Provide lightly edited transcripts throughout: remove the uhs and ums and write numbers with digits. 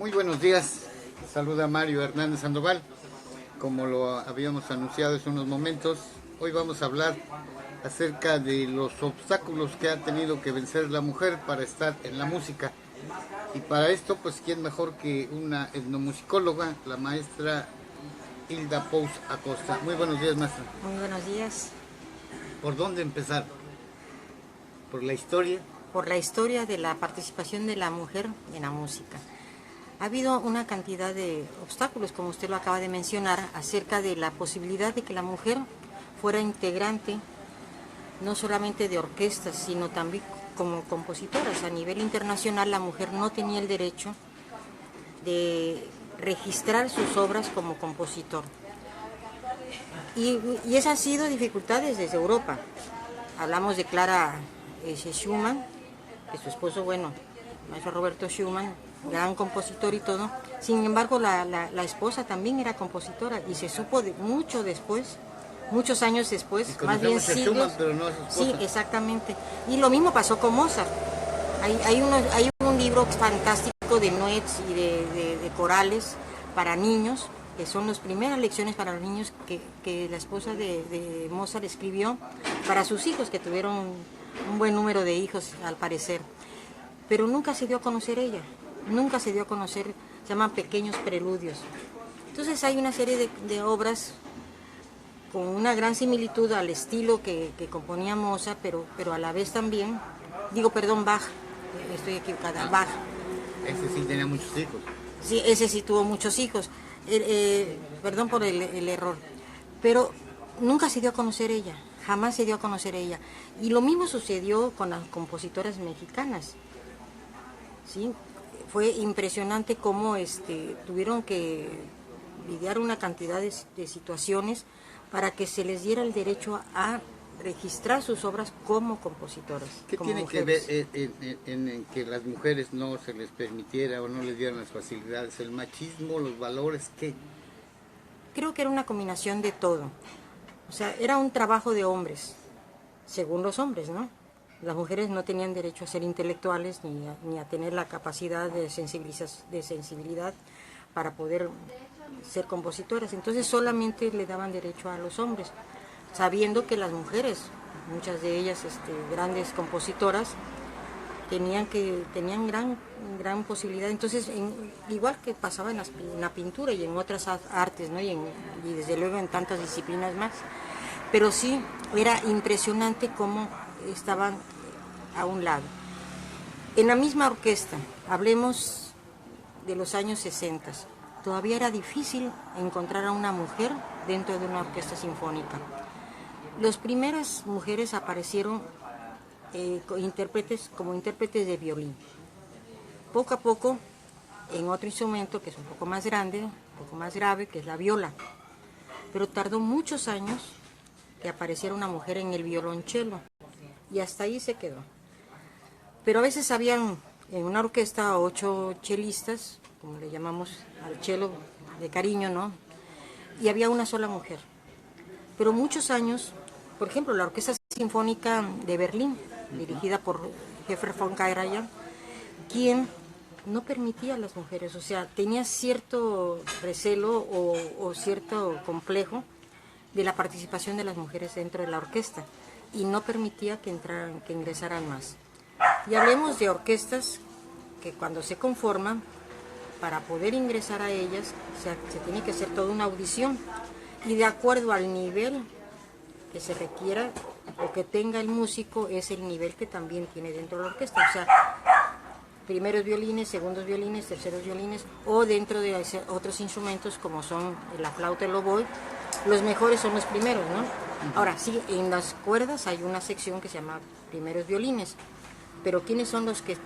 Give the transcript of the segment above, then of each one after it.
Muy buenos días, saluda Mario Hernández Sandoval. Como lo habíamos anunciado hace unos momentos, hoy vamos a hablar acerca de los obstáculos que ha tenido que vencer la mujer para estar en la música. Y para esto, pues, ¿quién mejor que una etnomusicóloga, la maestra Hilda Pous Acosta? Muy buenos días, maestra. Muy buenos días. ¿Por dónde empezar? ¿Por la historia? Por la historia de la participación de la mujer en la música. Ha habido una cantidad de obstáculos, como usted lo acaba de mencionar, acerca de la posibilidad de que la mujer fuera integrante no solamente de orquestas, sino también como compositoras. A nivel internacional, la mujer no tenía el derecho de registrar sus obras como compositor. Y esas han sido dificultades desde Europa. Hablamos de Clara Schumann, que su esposo, maestro Roberto Schumann, gran compositor y todo. Sin embargo, la esposa también era compositora y se supo mucho después, muchos años después, más bien siglos. Schumann, pero no a su esposa. Sí, exactamente. Y lo mismo pasó con Mozart. Hay un libro fantástico de nuets y de corales para niños, que son las primeras lecciones para los niños que la esposa de Mozart escribió para sus hijos, que tuvieron un buen número de hijos al parecer. Pero nunca se dio a conocer ella, nunca se dio a conocer, se llaman pequeños preludios. Entonces hay una serie de obras con una gran similitud al estilo que componía Mozart, pero a la vez también, Bach, estoy equivocada, Bach. Ese sí tenía muchos hijos. Sí, ese sí tuvo muchos hijos, perdón por el error, pero nunca se dio a conocer ella, jamás se dio a conocer ella. Y lo mismo sucedió con las compositoras mexicanas. ¿Sí? Fue impresionante cómo tuvieron que lidiar una cantidad de situaciones para que se les diera el derecho a registrar sus obras como compositoras. ¿Qué como tiene mujeres. que ver en que las mujeres no se les permitiera o no les dieran las facilidades? ¿El machismo, los valores, qué? Creo que era una combinación de todo. O sea, era un trabajo de hombres, según los hombres, ¿no? Las mujeres no tenían derecho a ser intelectuales ni a tener la capacidad de sensibilidad para poder ser compositoras. Entonces solamente le daban derecho a los hombres, sabiendo que las mujeres, muchas de ellas grandes compositoras, tenían gran posibilidad. Entonces, igual que pasaba en la pintura y en otras artes, ¿no? y desde luego en tantas disciplinas más. Pero sí, era impresionante cómo estaban a un lado. En la misma orquesta, hablemos de los años 60, todavía era difícil encontrar a una mujer dentro de una orquesta sinfónica. Las primeras mujeres aparecieron como intérpretes de violín. Poco a poco, en otro instrumento que es un poco más grande, un poco más grave, que es la viola. Pero tardó muchos años que apareciera una mujer en el violonchelo, y hasta ahí se quedó. Pero a veces habían en una orquesta 8 chelistas, como le llamamos al cello de cariño, ¿no? Y había una sola mujer. Pero muchos años, por ejemplo, la Orquesta Sinfónica de Berlín, dirigida por Jeffrey von Karajan, quien no permitía a las mujeres, o sea, tenía cierto recelo o cierto complejo de la participación de las mujeres dentro de la orquesta y no permitía que ingresaran más. Y hablemos de orquestas que cuando se conforman, para poder ingresar a ellas, se tiene que hacer toda una audición y de acuerdo al nivel que se requiera o que tenga el músico es el nivel que también tiene dentro de la orquesta. O sea, primeros violines, segundos violines, terceros violines o dentro de otros instrumentos como son la flauta y el oboe, los mejores son los primeros, ¿no? Ahora, sí, en las cuerdas hay una sección que se llama primeros violines, pero ¿quiénes son los que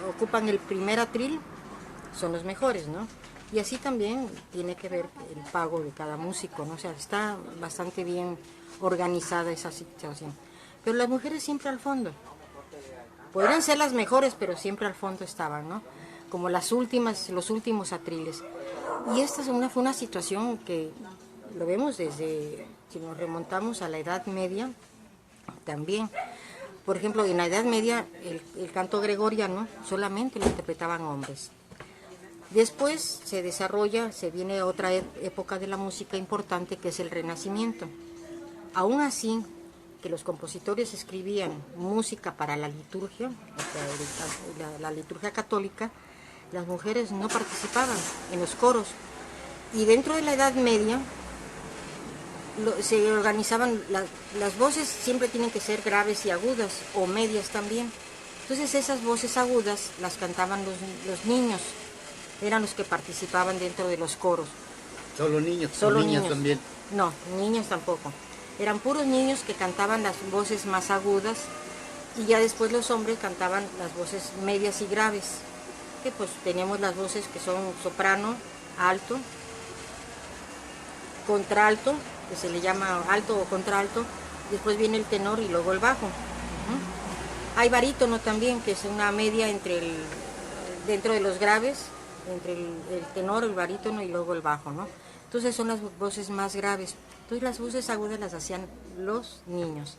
ocupan el primer atril? Son los mejores, ¿no? Y así también tiene que ver el pago de cada músico, ¿no? O sea, está bastante bien organizada esa situación. Pero las mujeres siempre al fondo. Podrían ser las mejores, pero siempre al fondo estaban, ¿no? Como los últimos atriles. Y esta fue una situación que lo vemos desde, si nos remontamos a la Edad Media, también. Por ejemplo, en la Edad Media el canto gregoriano solamente lo interpretaban hombres. Después se desarrolla, se viene otra época de la música importante, que es el Renacimiento. Aún así, que los compositores escribían música para la liturgia, o sea, la liturgia católica, las mujeres no participaban en los coros. Y dentro de la Edad Media se organizaban, las voces siempre tienen que ser graves y agudas, o medias también. Entonces esas voces agudas las cantaban los niños, eran los que participaban dentro de los coros. ¿Solo niños? Solo niñas niños también? No, niños tampoco. Eran puros niños que cantaban las voces más agudas, y ya después los hombres cantaban las voces medias y graves, que pues tenemos las voces que son soprano, alto, contralto, que se le llama alto o contralto, después viene el tenor y luego el bajo. Hay barítono también, que es una media dentro de los graves, entre el tenor, el barítono y luego el bajo, ¿no? Entonces son las voces más graves. Entonces las voces agudas las hacían los niños.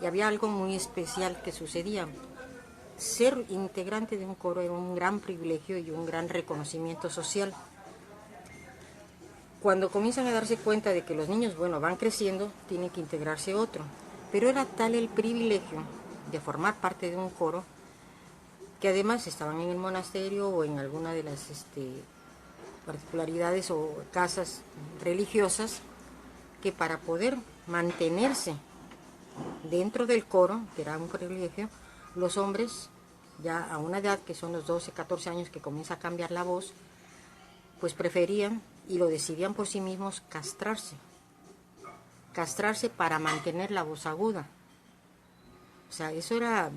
Y había algo muy especial que sucedía. Ser integrante de un coro era un gran privilegio y un gran reconocimiento social. Cuando comienzan a darse cuenta de que los niños, bueno, van creciendo, tienen que integrarse otro. Pero era tal el privilegio de formar parte de un coro, que además estaban en el monasterio o en alguna de las particularidades o casas religiosas, que para poder mantenerse dentro del coro, que era un privilegio, los hombres, ya a una edad que son los 12, 14 años, que comienza a cambiar la voz, pues preferían y lo decidían por sí mismos castrarse para mantener la voz aguda. O sea, eso era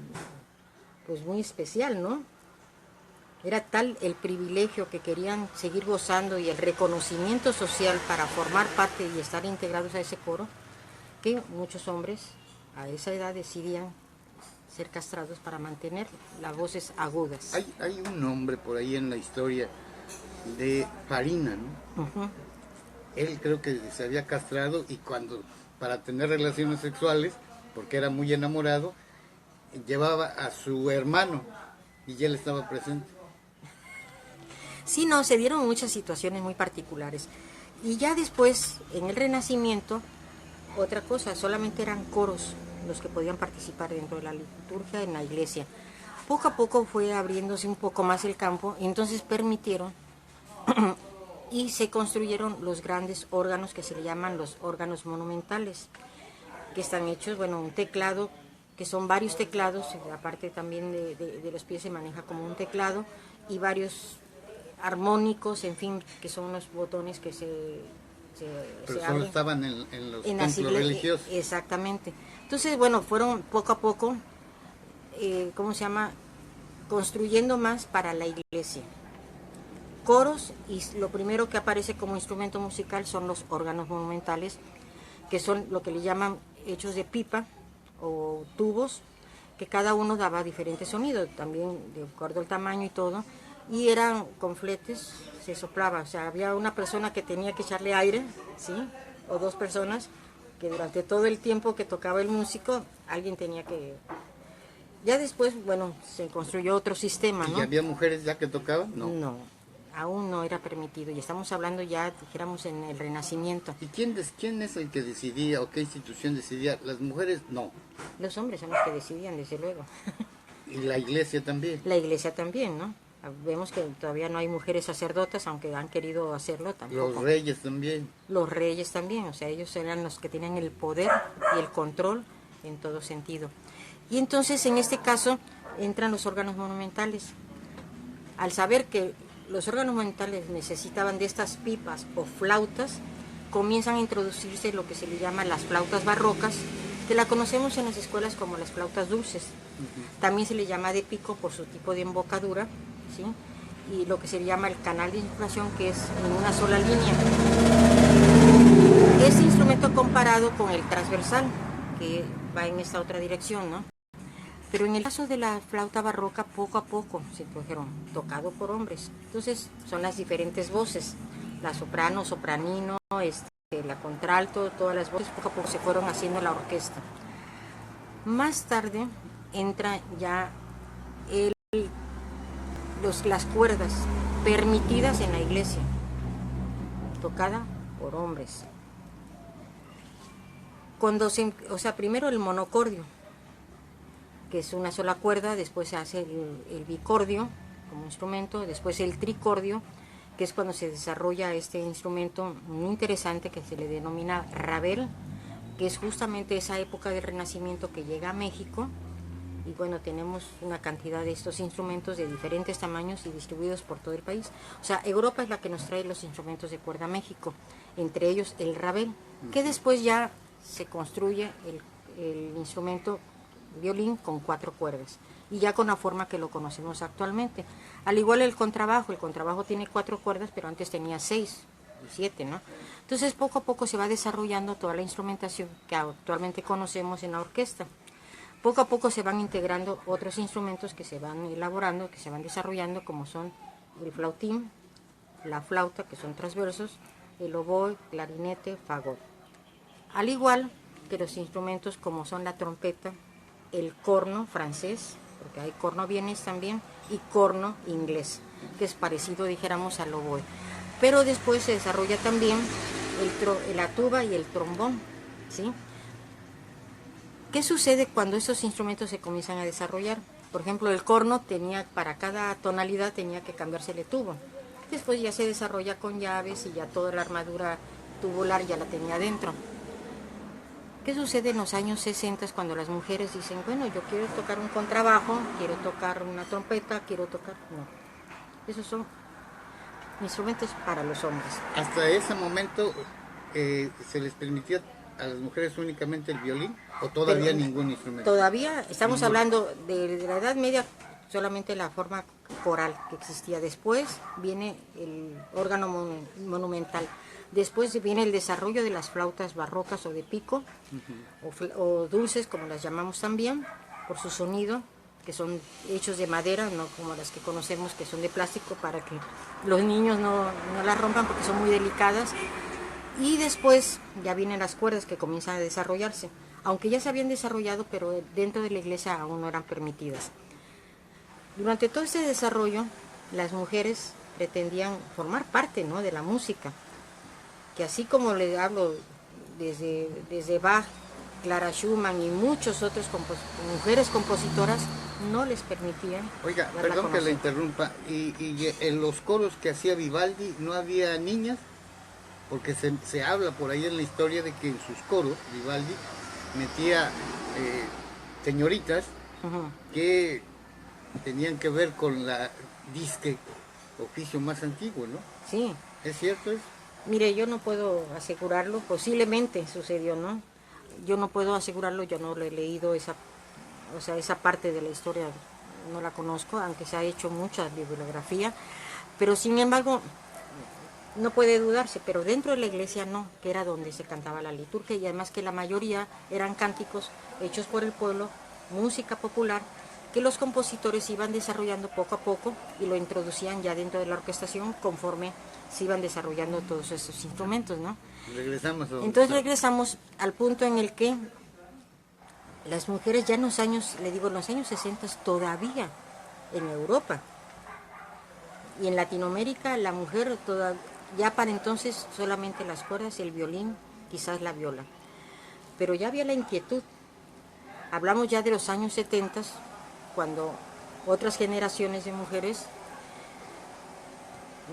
pues muy especial, ¿no? Era tal el privilegio que querían seguir gozando y el reconocimiento social para formar parte y estar integrados a ese coro, que muchos hombres a esa edad decidían ser castrados para mantener las voces agudas. Hay un nombre por ahí en la historia de Farina, ¿no? Uh-huh. Él creo que se había castrado, y para tener relaciones sexuales, porque era muy enamorado, llevaba a su hermano y él estaba presente. Sí, no, se dieron muchas situaciones muy particulares. Y ya después, en el Renacimiento, otra cosa, solamente eran coros los que podían participar dentro de la liturgia en la iglesia. Poco a poco fue abriéndose un poco más el campo, y entonces permitieron y se construyeron los grandes órganos que se le llaman los órganos monumentales, que están hechos, bueno, un teclado, que son varios teclados, aparte también de los pies se maneja como un teclado, y varios armónicos, en fin, que son unos botones que Pero se solo abren estaban en los en templos religiosos. Exactamente. Entonces, bueno, fueron poco a poco, ¿cómo se llama?, construyendo más para la iglesia. Coros, y lo primero que aparece como instrumento musical son los órganos monumentales, que son lo que le llaman hechos de pipa o tubos, que cada uno daba diferentes sonidos, también de acuerdo al tamaño y todo, y eran con fletes, se soplaba, o sea, había una persona que tenía que echarle aire, ¿sí?, o dos personas, que durante todo el tiempo que tocaba el músico, alguien tenía que... Ya después, bueno, se construyó otro sistema, ¿no? ¿Y había mujeres ya que tocaban? No. No, aún no era permitido, y estamos hablando ya, dijéramos, en el Renacimiento. ¿Y quién es el que decidía, o qué institución decidía? Las mujeres, no. Los hombres son los que decidían, desde luego. Y la iglesia también. La iglesia también, ¿no? Vemos que todavía no hay mujeres sacerdotas, aunque han querido hacerlo tampoco. Los reyes también. Los reyes también, o sea, ellos eran los que tenían el poder y el control en todo sentido. Y entonces, en este caso, entran los órganos monumentales. Al saber que los órganos monumentales necesitaban de estas pipas o flautas, comienzan a introducirse lo que se le llama las flautas barrocas, que la conocemos en las escuelas como las flautas dulces. También se le llama de pico por su tipo de embocadura, ¿sí?, y lo que se llama el canal de insuflación, que es en una sola línea. Este instrumento comparado con el transversal, que va en esta otra dirección, ¿no? Pero en el caso de la flauta barroca, poco a poco se trajeron, tocado por hombres. Entonces son las diferentes voces, la soprano, sopranino, la contralto, todas las voces poco a poco se fueron haciendo la orquesta. Más tarde entra ya las cuerdas, permitidas en la iglesia, tocada por hombres. Primero el monocordio, que es una sola cuerda, después se hace el bicordio como instrumento, después el tricordio, que es cuando se desarrolla este instrumento muy interesante que se le denomina rabel, que es justamente esa época del Renacimiento que llega a México. Y bueno, tenemos una cantidad de estos instrumentos de diferentes tamaños y distribuidos por todo el país. O sea, Europa es la que nos trae los instrumentos de cuerda a México, entre ellos el rabel, que después ya se construye el instrumento violín con 4 cuerdas y ya con la forma que lo conocemos actualmente. Al igual el contrabajo tiene 4 cuerdas, pero antes tenía 6 y 7, ¿no? Entonces poco a poco se va desarrollando toda la instrumentación que actualmente conocemos en la orquesta. Poco a poco se van integrando otros instrumentos que se van elaborando, que se van desarrollando, como son el flautín, la flauta, que son transversos, el oboe, clarinete, fagot. Al igual que los instrumentos como son la trompeta, el corno francés, porque hay corno vienés también, y corno inglés, que es parecido, dijéramos, al oboe. Pero después se desarrolla también la tuba y el trombón, ¿sí? ¿Qué sucede cuando estos instrumentos se comienzan a desarrollar? Por ejemplo, el corno para cada tonalidad tenía que cambiársele tubo. Después ya se desarrolla con llaves y ya toda la armadura tubular ya la tenía dentro. ¿Qué sucede en los años 60 cuando las mujeres dicen, bueno, yo quiero tocar un contrabajo, quiero tocar una trompeta, quiero tocar... No, esos son instrumentos para los hombres. Hasta ese momento se les permitía a las mujeres únicamente el violín o todavía ningún instrumento. Todavía estamos hablando de la Edad Media, solamente la forma coral que existía. Después viene el órgano monumental. Después viene el desarrollo de las flautas barrocas o de pico, o dulces, como las llamamos también, por su sonido, que son hechos de madera, no como las que conocemos que son de plástico, para que los niños no las rompan porque son muy delicadas. Y después ya vienen las cuerdas que comienzan a desarrollarse, aunque ya se habían desarrollado, pero dentro de la iglesia aún no eran permitidas. Durante todo este desarrollo, las mujeres pretendían formar parte, ¿no?, de la música, que así como le hablo desde Bach, Clara Schumann y muchos otros mujeres compositoras, no les permitían. Oiga, perdón que la interrumpa, y en los coros que hacía Vivaldi no había niñas, porque se habla por ahí en la historia de que en sus coros Vivaldi metía señoritas que tenían que ver con la disque oficio más antiguo, ¿no? Sí. ¿Es cierto eso? Mire, yo no puedo asegurarlo, posiblemente sucedió, ¿no? Yo no puedo asegurarlo, yo no le he leído esa parte de la historia, no la conozco, aunque se ha hecho mucha bibliografía, pero sin embargo, no puede dudarse, pero dentro de la iglesia no, que era donde se cantaba la liturgia, y además que la mayoría eran cánticos hechos por el pueblo, música popular, que los compositores iban desarrollando poco a poco y lo introducían ya dentro de la orquestación conforme se iban desarrollando todos esos instrumentos, ¿no? Entonces regresamos al punto en el que las mujeres ya en los años, en los años 60 todavía en Europa y en Latinoamérica la mujer ya para entonces solamente las cuerdas y el violín, quizás la viola, pero ya había la inquietud. Hablamos ya de los años 70, cuando otras generaciones de mujeres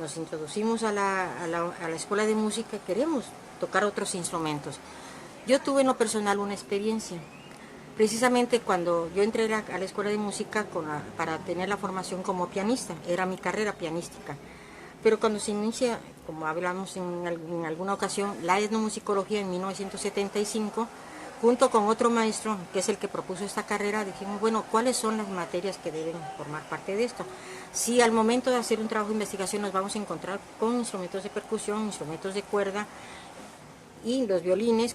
nos introducimos a la escuela de música, queremos tocar otros instrumentos. Yo tuve en lo personal una experiencia, precisamente cuando yo entré a la escuela de música para tener la formación como pianista, era mi carrera pianística, pero cuando se inicia, como hablamos en alguna ocasión, la etnomusicología en 1975, junto con otro maestro, que es el que propuso esta carrera, dijimos, bueno, ¿cuáles son las materias que deben formar parte de esto? Si al momento de hacer un trabajo de investigación nos vamos a encontrar con instrumentos de percusión, instrumentos de cuerda, y los violines,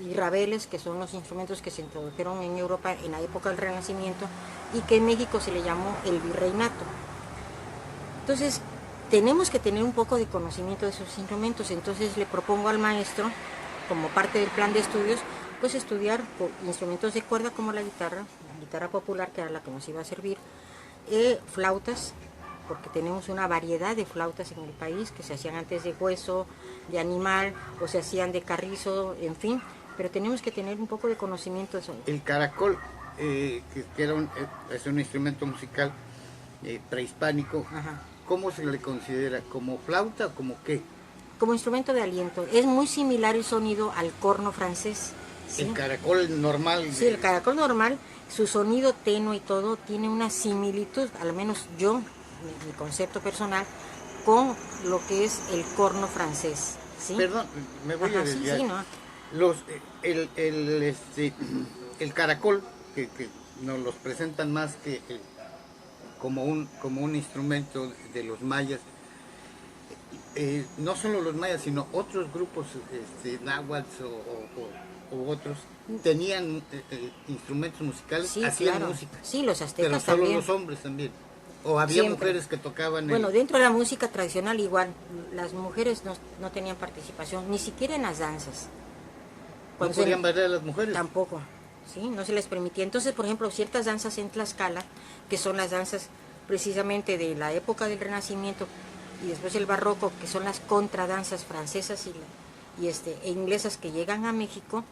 y rabeles, que son los instrumentos que se introdujeron en Europa en la época del Renacimiento, y que en México se le llamó el virreinato. Entonces, tenemos que tener un poco de conocimiento de esos instrumentos. Entonces le propongo al maestro, como parte del plan de estudios, pues estudiar instrumentos de cuerda como la guitarra popular, que era la que nos iba a servir, flautas, porque tenemos una variedad de flautas en el país que se hacían antes de hueso, de animal, o se hacían de carrizo, en fin, pero tenemos que tener un poco de conocimiento de eso. El caracol, que era es un instrumento musical prehispánico, Ajá. ¿cómo se le considera? ¿Como flauta o como qué? Como instrumento de aliento. Es muy similar el sonido al corno francés. ¿Sí? El caracol normal. Sí, el caracol normal, su sonido tenue y todo, tiene una similitud, al menos yo, mi concepto personal, con lo que es el corno francés. ¿Sí? Perdón, me voy a desviar. Sí, ¿no? El caracol, que nos los presentan más que como un instrumento de los mayas, no solo los mayas, sino otros grupos náhuatl o otros, tenían instrumentos musicales, Sí, hacían claro. música. Sí, los aztecas pero solo también. los hombres también. O había Siempre. mujeres que tocaban. Bueno, dentro de la música tradicional igual, las mujeres no tenían participación, ni siquiera en las danzas. ¿No podían bailar las mujeres? Tampoco, ¿sí? No se les permitía. Entonces, por ejemplo, ciertas danzas en Tlaxcala, que son las danzas precisamente de la época del Renacimiento y después el Barroco, que son las contradanzas francesas e inglesas que llegan a México,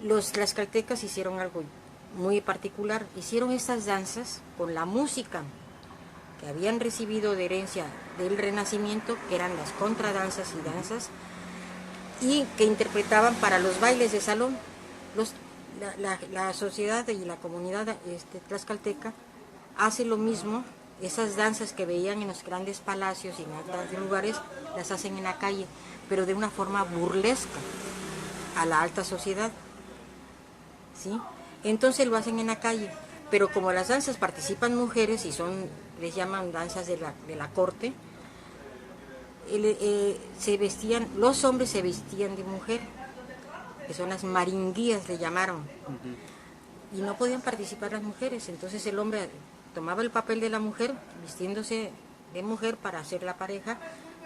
los tlaxcaltecas hicieron algo muy particular. Hicieron estas danzas con la música que habían recibido de herencia del Renacimiento, que eran las contradanzas y danzas, y que interpretaban para los bailes de salón. La sociedad y la comunidad tlaxcalteca hace lo mismo. Esas danzas que veían en los grandes palacios y en altos lugares, las hacen en la calle, pero de una forma burlesca a la alta sociedad, ¿sí? Entonces lo hacen en la calle, pero como las danzas participan mujeres y les llaman danzas de la corte, los hombres se vestían de mujer, que son las maringuías, le llamaron, y no podían participar las mujeres. Entonces el hombre tomaba el papel de la mujer, vistiéndose de mujer para hacer la pareja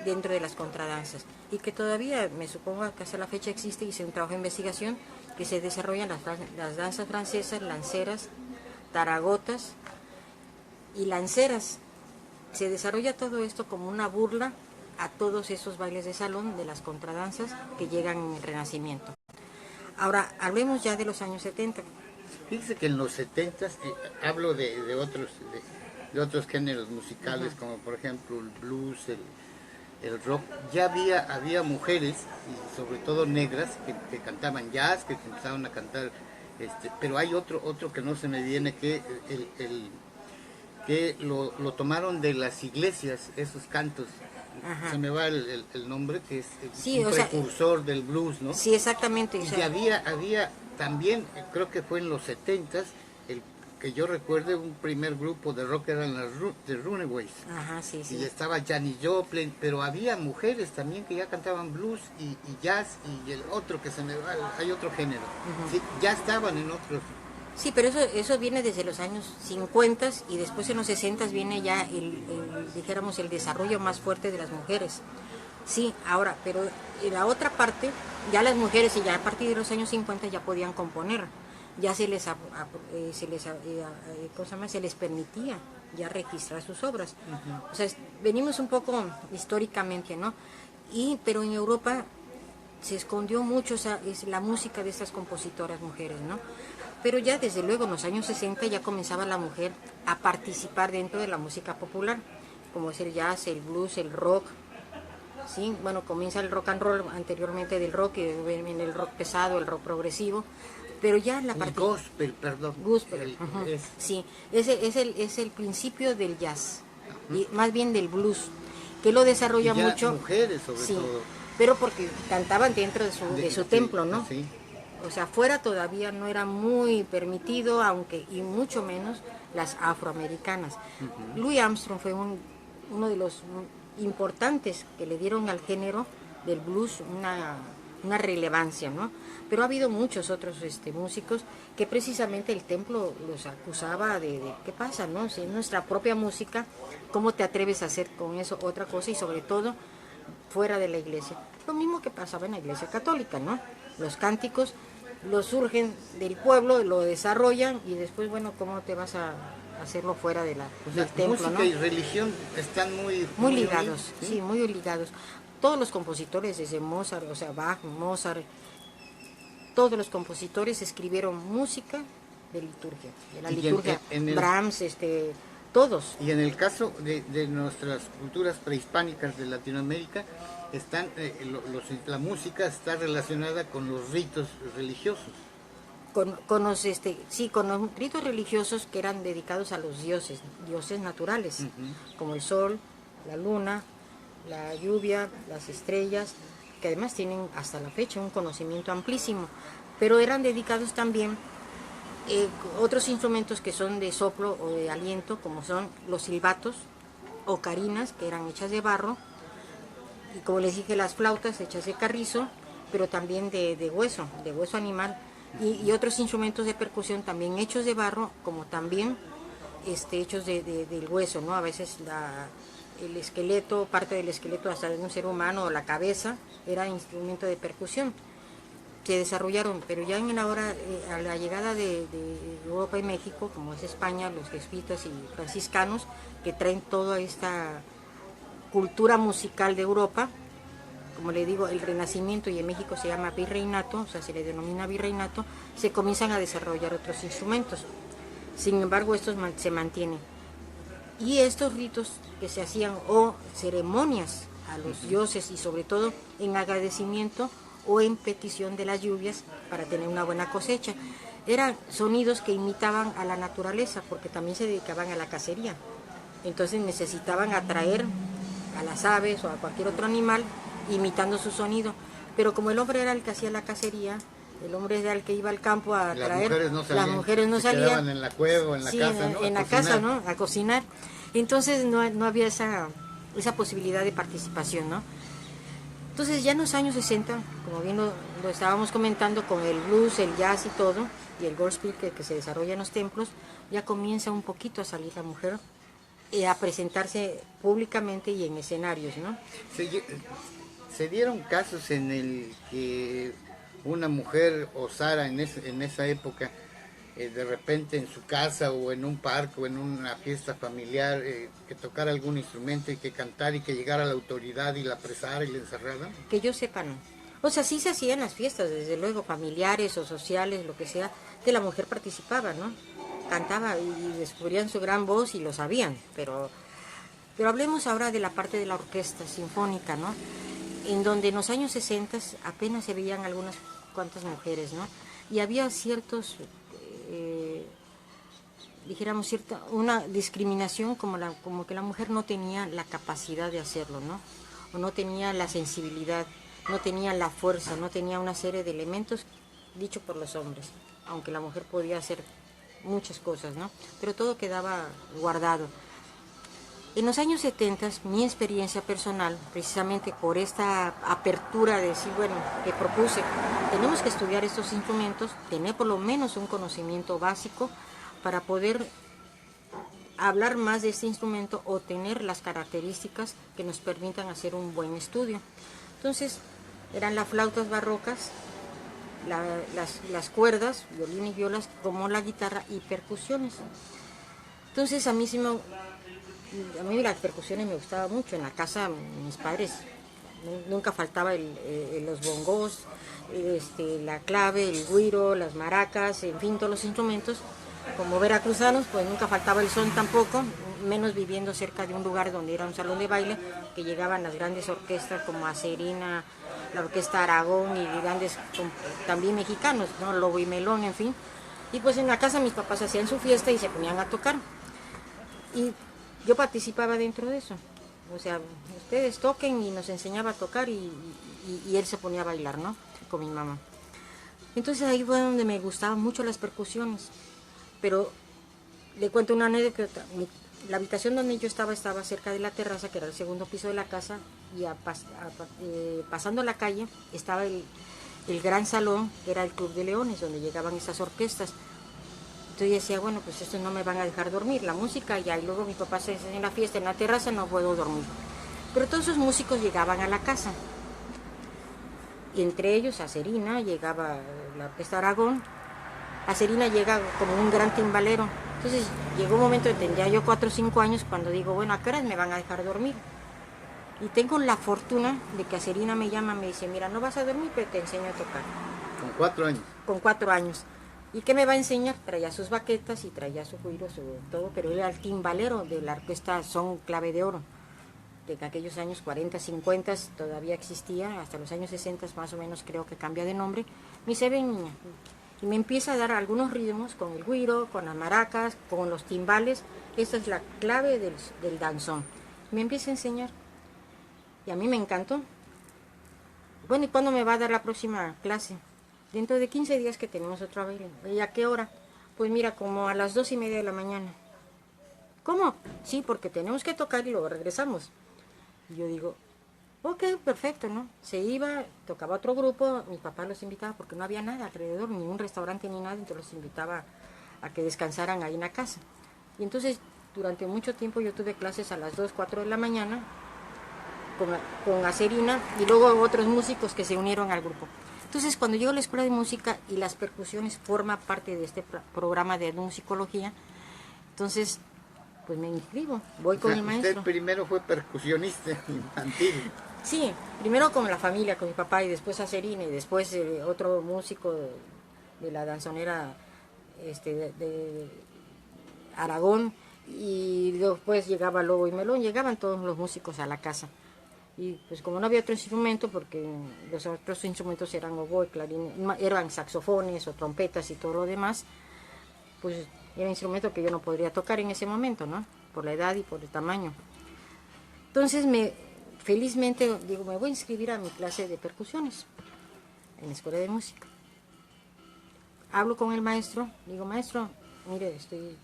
dentro de las contradanzas, y que todavía, me supongo que hasta la fecha existe, hice un trabajo de investigación, que se desarrollan las danzas francesas, lanceras, taragotas y lanceras. Se desarrolla todo esto como una burla a todos esos bailes de salón de las contradanzas que llegan en el Renacimiento. Ahora, hablemos ya de los años 70. Fíjese que en los 70s, hablo de otros géneros musicales, como por ejemplo el blues, el rock, ya había mujeres, y sobre todo negras, que cantaban jazz, que empezaban a cantar, pero hay otro que no se me viene, que lo tomaron de las iglesias, esos cantos. Ajá. Se me va el nombre, que es un precursor del blues, ¿no? Sí, exactamente. Y había también, creo que fue en los 70s, que yo recuerde, un primer grupo de rock eran The Runaways. Ajá, sí, sí. Y estaba Janis Joplin, pero había mujeres también que ya cantaban blues y jazz, y el otro que se me va, hay otro género. Sí, ya estaban en otros. Sí, pero eso viene desde los años 50 y después en los 60 viene ya dijéramos, el desarrollo más fuerte de las mujeres. Sí, ahora, pero en la otra parte, ya las mujeres, y ya a partir de los años 50 ya podían componer, ya se les permitía ya registrar sus obras. O sea, venimos un poco históricamente, ¿no? Pero en Europa se escondió mucho la música de estas compositoras mujeres, ¿no? Pero ya desde luego en los años 60 ya comenzaba la mujer a participar dentro de la música popular, como es el jazz, el blues, el rock. Sí, bueno, comienza el rock and roll anteriormente del rock, y viene el rock pesado, el rock progresivo, pero ya la parte... Gospel, perdón. Gospel, sí, es el principio del jazz, y más bien del blues, que lo desarrolla mucho... mujeres sobre todo. Pero porque cantaban dentro de su templo, ¿no? Sí. O sea, fuera todavía no era muy permitido, y mucho menos las afroamericanas. Louis Armstrong fue uno de los importantes que le dieron al género del blues una relevancia, ¿no? Pero ha habido muchos otros músicos que precisamente el templo los acusaba de ¿qué pasa, no? Si es nuestra propia música, ¿cómo te atreves a hacer con eso otra cosa? Y sobre todo fuera de la iglesia. Lo mismo que pasaba en la iglesia católica, ¿no? Los cánticos los surgen del pueblo, lo desarrollan, y después, bueno, ¿cómo te vas a hacerlo fuera de O sea, del templo, música ¿no? y religión están Muy unidos, ligados, ¿sí? sí, muy ligados. Todos los compositores, desde Mozart, o sea, Bach, Mozart, todos los compositores escribieron música de liturgia, de la Y liturgia. en el, Brahms, todos. y en el caso de nuestras culturas prehispánicas de Latinoamérica, están, la música está relacionada con los ritos religiosos. Con los ritos religiosos que eran dedicados a los dioses naturales, como el sol, la luna, la lluvia, las estrellas, que además tienen hasta la fecha un conocimiento amplísimo, pero eran dedicados también otros instrumentos que son de soplo o de aliento, como son los silbatos, ocarinas, que eran hechas de barro, y como les dije, las flautas hechas de carrizo, pero también de hueso animal, y otros instrumentos de percusión también hechos de barro, como también hechos del hueso, ¿no? A veces el esqueleto, parte del esqueleto hasta de un ser humano, o la cabeza, era instrumento de percusión. Se desarrollaron, pero ya en ahora, a la llegada de Europa y México, como es España, los jesuitas y franciscanos, que traen toda esta cultura musical de Europa, como le digo, el Renacimiento, y en México se llama virreinato, o sea, se le denomina virreinato, se comienzan a desarrollar otros instrumentos. Sin embargo, estos se mantienen. Y estos ritos que se hacían, o ceremonias a los dioses, y sobre todo en agradecimiento o en petición de las lluvias para tener una buena cosecha, eran sonidos que imitaban a la naturaleza, porque también se dedicaban a la cacería. Entonces necesitaban atraer a las aves o a cualquier otro animal imitando su sonido. Pero como el hombre era el que hacía la cacería, el hombre era el que iba al campo a traer, las mujeres no salían, quedaban en la cueva o en la sí, casa, ¿no? en la casa, ¿no? A cocinar. Entonces no había esa posibilidad de participación, ¿no? Entonces ya en los años 60, como bien lo estábamos comentando, con el blues, el jazz y todo, y el gospel que se desarrolla en los templos, ya comienza un poquito a salir la mujer a presentarse públicamente y en escenarios, ¿no? Se dieron casos en el que una mujer osara en esa época, de repente en su casa o en un parque o en una fiesta familiar, que tocara algún instrumento y que cantara y que llegara la autoridad y la apresara y la encerrara. Que yo sepa, no. O sea, sí se hacían las fiestas, desde luego, familiares o sociales, lo que sea, que la mujer participaba, ¿no? Cantaba y descubrían su gran voz y lo sabían, pero hablemos ahora de la parte de la orquesta sinfónica, ¿no? En donde en los años 60 apenas se veían algunas cuantas mujeres, ¿no? Y había ciertos, dijéramos, una discriminación, como que la mujer no tenía la capacidad de hacerlo, ¿no? O no tenía la sensibilidad, no tenía la fuerza, no tenía una serie de elementos dicho por los hombres, aunque la mujer podía hacer muchas cosas, ¿no? Pero todo quedaba guardado. En los años 70, mi experiencia personal, precisamente por esta apertura de decir, bueno, que propuse, tenemos que estudiar estos instrumentos, tener por lo menos un conocimiento básico para poder hablar más de este instrumento o tener las características que nos permitan hacer un buen estudio. Entonces, eran las flautas barrocas, las cuerdas, violín y violas, como la guitarra y percusiones. Entonces, a mí las percusiones me gustaban mucho. En la casa, mis padres, nunca faltaba los bongos, la clave, el güiro, las maracas, en fin, todos los instrumentos. Como veracruzanos, pues nunca faltaba el son tampoco, menos viviendo cerca de un lugar donde era un salón de baile, que llegaban las grandes orquestas como Acerina, la Orquesta Aragón y grandes también mexicanos, ¿no? Lobo y Melón, en fin. Y pues en la casa mis papás hacían su fiesta y se ponían a tocar. Y yo participaba dentro de eso. O sea, ustedes toquen, y nos enseñaba a tocar y él se ponía a bailar, ¿no? Con mi mamá. Entonces ahí fue donde me gustaban mucho las percusiones. Pero le cuento una anécdota. La habitación donde yo estaba cerca de la terraza, que era el segundo piso de la casa, y pasando la calle estaba el gran salón, que era el Club de Leones, donde llegaban esas orquestas. Entonces yo decía, bueno, pues estos no me van a dejar dormir, la música ya, y luego mi papá se hace en la fiesta, en la terraza, no puedo dormir. Pero todos esos músicos llegaban a la casa. Y entre ellos Acerina, llegaba la Orquesta Aragón. Acerina llega como un gran timbalero, Entonces llegó un momento, tendría yo 4 o 5 años, cuando digo, bueno, ¿a qué horas me van a dejar dormir? Y tengo la fortuna de que Acerina me llama, me dice, mira, no vas a dormir, pero te enseño a tocar. Con 4 años. Con 4 años. ¿Y qué me va a enseñar? Traía sus baquetas y traía su güiro, su todo, pero él era el timbalero de la orquesta Son Clave de Oro. De aquellos años 40, 50 todavía existía, hasta los años 60 más o menos creo que cambia de nombre. Me dice, ven niña. Y me empieza a dar algunos ritmos con el güiro, con las maracas, con los timbales. Esta es la clave del danzón. Me empieza a enseñar. Y a mí me encantó. Bueno, ¿y cuándo me va a dar la próxima clase? Dentro de 15 días que tenemos otra baile. ¿Y a qué hora? Pues mira, como a las 2:30 de la mañana. ¿Cómo? Sí, porque tenemos que tocar y luego regresamos. Y yo digo, ok, perfecto, ¿no? Se iba, tocaba otro grupo, mi papá los invitaba porque no había nada alrededor, ni un restaurante ni nada, entonces los invitaba a que descansaran ahí en la casa. Y entonces, durante mucho tiempo yo tuve clases a las 2, 4 de la mañana con Acerina y luego otros músicos que se unieron al grupo. Entonces, cuando llego a la escuela de música y las percusiones forma parte de este programa de musicología, entonces, pues me inscribo, voy con el maestro. Usted primero fue percusionista infantil. Sí, primero con la familia, con mi papá, y después Acerina, y después otro músico de la danzonera de Aragón, y después llegaba Lobo y Melón, llegaban todos los músicos a la casa. Y pues como no había otro instrumento, porque los otros instrumentos eran oboe, clarín, eran saxofones o trompetas y todo lo demás, pues era instrumento que yo no podría tocar en ese momento, ¿no? Por la edad y por el tamaño. Entonces felizmente digo, me voy a inscribir a mi clase de percusiones en la escuela de música. Hablo con el maestro, digo, maestro, mire, estoy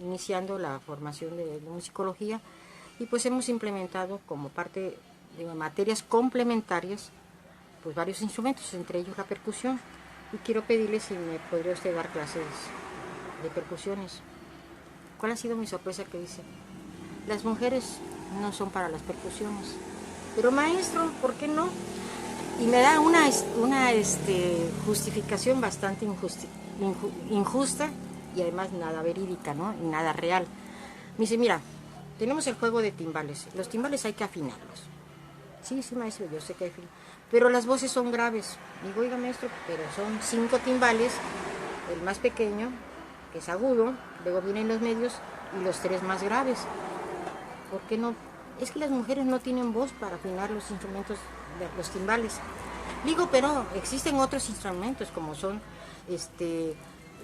iniciando la formación de musicología y pues hemos implementado como parte de materias complementarias pues varios instrumentos, entre ellos la percusión, y quiero pedirle si me podría usted dar clases de percusiones. ¿Cuál ha sido mi sorpresa? Que dice, las mujeres no son para las percusiones. Pero maestro, ¿por qué no? Y me da una justificación bastante injusta y además nada verídica, ¿no? Y nada real. Me dice, mira, tenemos el juego de timbales. Los timbales hay que afinarlos. Sí, maestro, yo sé que hay que afinarlos. Pero las voces son graves. Digo, oiga, maestro, pero son 5 timbales, el más pequeño, que es agudo, luego vienen los medios y los 3 más graves. ¿Por qué no? Es que las mujeres no tienen voz para afinar los instrumentos, los timbales. Digo, pero existen otros instrumentos como son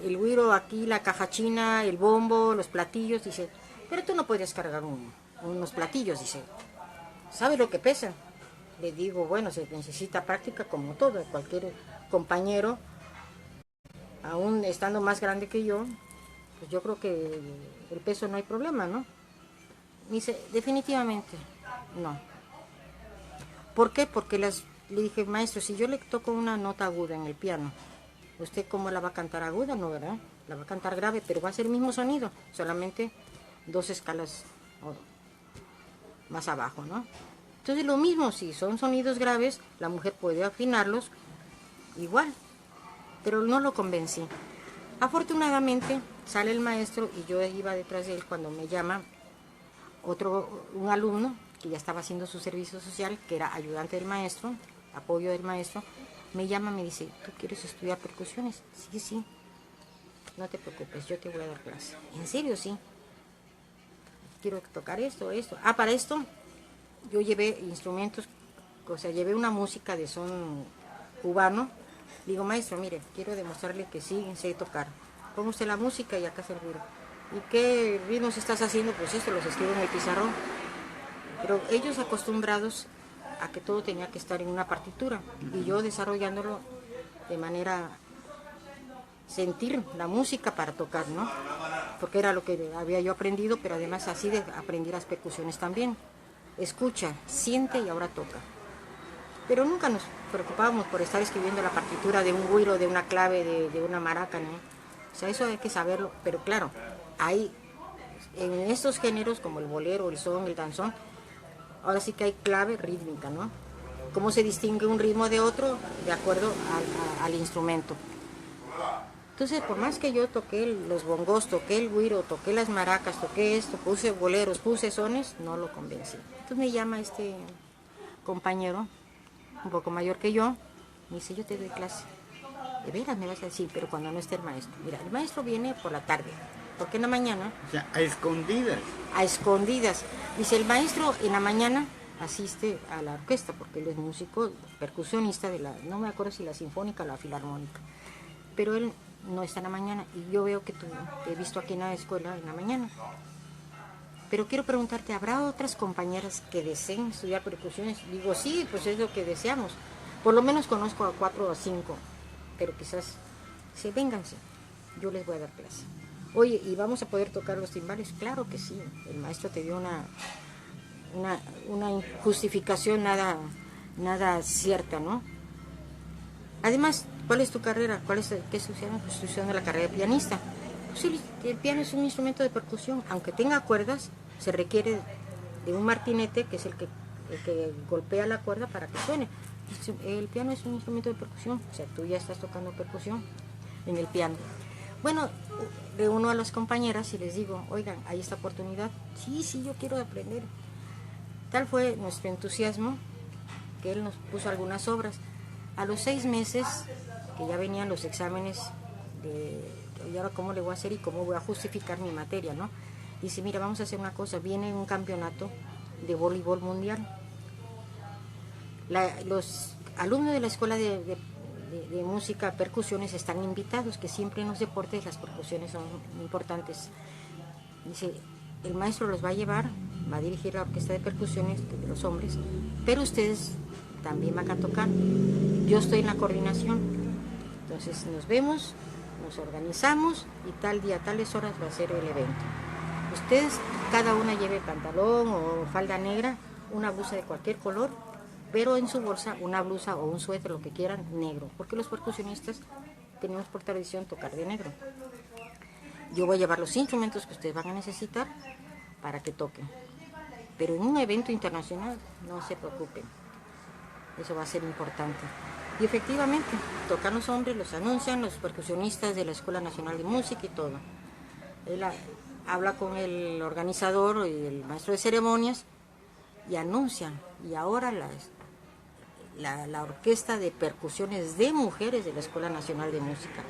el güiro aquí, la caja china, el bombo, los platillos. Dice, pero tú no puedes cargar unos platillos, dice. ¿Sabes lo que pesan? Le digo, bueno, se necesita práctica como todo, cualquier compañero, aún estando más grande que yo, pues yo creo que el peso no hay problema, ¿no? Me dice, definitivamente, no. ¿Por qué? Porque le dije, maestro, si yo le toco una nota aguda en el piano, ¿usted cómo la va a cantar aguda? No, ¿verdad? La va a cantar grave, pero va a ser el mismo sonido, solamente 2 escalas más abajo, ¿no? Entonces lo mismo, si son sonidos graves, la mujer puede afinarlos igual, pero no lo convencí. Afortunadamente sale el maestro y yo iba detrás de él cuando me llama un alumno que ya estaba haciendo su servicio social, que era ayudante del maestro, apoyo del maestro, me llama, me dice, ¿tú quieres estudiar percusiones? Sí, no te preocupes, yo te voy a dar clase. ¿En serio? Sí. Quiero tocar esto. Para esto yo llevé instrumentos, o sea, llevé una música de son cubano. Digo, maestro, mire, quiero demostrarle que sí sé tocar. Ponga usted la música y acá se olvida. ¿Y qué ritmos estás haciendo? Pues esto los escribo en el pizarrón. Pero ellos acostumbrados a que todo tenía que estar en una partitura y yo desarrollándolo de manera sentir la música para tocar, ¿no? Porque era lo que había yo aprendido, pero además así de aprender las percusiones también. Escucha, siente y ahora toca. Pero nunca nos preocupábamos por estar escribiendo la partitura de un güiro, de una clave, de una maraca, ¿no? O sea, eso hay que saberlo, pero claro, hay en estos géneros como el bolero, el son, el danzón, ahora sí que hay clave rítmica, ¿no? Cómo se distingue un ritmo de otro de acuerdo al instrumento. Entonces, por más que yo toqué los bongos, toqué el güiro, toqué las maracas, toqué esto, puse boleros, puse sones, no lo convencí. Entonces me llama este compañero, un poco mayor que yo, me dice, yo te doy clase. De veras me vas a decir, pero cuando no esté el maestro. Mira, el maestro viene por la tarde, porque en la mañana... O sea, a escondidas. A escondidas. Dice, el maestro en la mañana asiste a la orquesta, porque él es músico, percusionista de la, no me acuerdo si la sinfónica o la filarmónica, pero él no está en la mañana, y yo veo que tú te he visto aquí en la escuela en la mañana. Pero quiero preguntarte, ¿habrá otras compañeras que deseen estudiar percusiones? Digo, sí, pues es lo que deseamos. Por lo menos conozco a 4 o 5, pero quizás, sí, vénganse, yo les voy a dar clase. Oye, ¿y vamos a poder tocar los timbales? Claro que sí, el maestro te dio una justificación nada cierta, ¿no? Además, ¿cuál es tu carrera? ¿Qué estás estudiando? Pues estoy estudiando la carrera de pianista. Pues el piano es un instrumento de percusión, aunque tenga cuerdas, se requiere de un martinete, que es el que golpea la cuerda para que suene. El piano es un instrumento de percusión, o sea, tú ya estás tocando percusión en el piano. Bueno, reúno a las compañeras y les digo, oigan, hay esta oportunidad. Sí, yo quiero aprender. Tal fue nuestro entusiasmo que él nos puso algunas obras. A los 6 meses, que ya venían los exámenes y ahora cómo le voy a hacer y cómo voy a justificar mi materia, ¿no? Dice, mira, vamos a hacer una cosa, viene un campeonato de voleibol mundial. Los alumnos de la escuela de música, percusiones, están invitados, que siempre en los deportes las percusiones son importantes. Dice, el maestro los va a llevar, va a dirigir la orquesta de percusiones de los hombres, pero ustedes también van a tocar. Yo estoy en la coordinación. Entonces nos vemos, nos organizamos y tal día, tales horas va a ser el evento. Ustedes, cada una lleve pantalón o falda negra, una blusa de cualquier color, pero en su bolsa una blusa o un suéter, lo que quieran, negro, porque los percusionistas tenemos por tradición tocar de negro. Yo voy a llevar los instrumentos que ustedes van a necesitar para que toquen, pero en un evento internacional no se preocupen, eso va a ser importante. Y efectivamente, tocan los hombres, los anuncian los percusionistas de la Escuela Nacional de Música y todo. Él habla con el organizador y el maestro de ceremonias y anuncian, y ahora la orquesta de percusiones de mujeres de la Escuela Nacional de Música.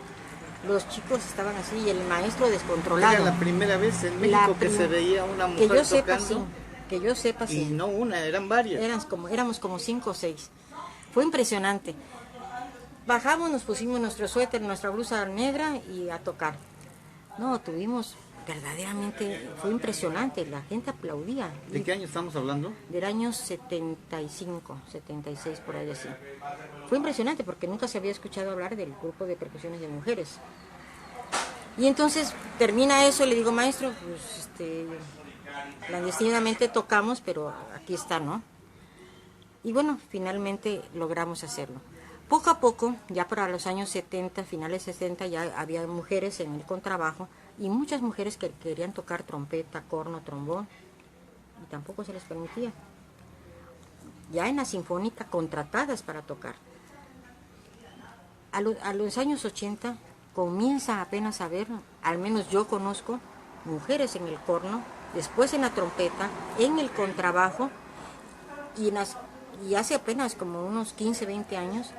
Los chicos estaban así y el maestro descontrolado. Era la primera vez en México que se veía una mujer que yo sepa, tocando. sí, que yo sepa, sí. Y no una, eran varias. Éramos como 5 o 6. Fue impresionante. Bajamos, nos pusimos nuestro suéter, nuestra blusa negra y a tocar. No, tuvimos verdaderamente, fue impresionante, la gente aplaudía. ¿De qué año estamos hablando? Del año 75, 76, por ahí así. Fue impresionante porque nunca se había escuchado hablar del grupo de percusiones de mujeres. Y entonces termina eso y le digo, maestro, pues clandestinamente tocamos, pero aquí está, ¿no? Y bueno, finalmente logramos hacerlo. Poco a poco, ya para los años 70, finales 60, ya había mujeres en el contrabajo y muchas mujeres que querían tocar trompeta, corno, trombón, y tampoco se les permitía. Ya en la sinfónica, contratadas para tocar. A los años 80 comienza apenas a ver, al menos yo conozco, mujeres en el corno, después en la trompeta, en el contrabajo, y hace apenas como unos 15, 20 años,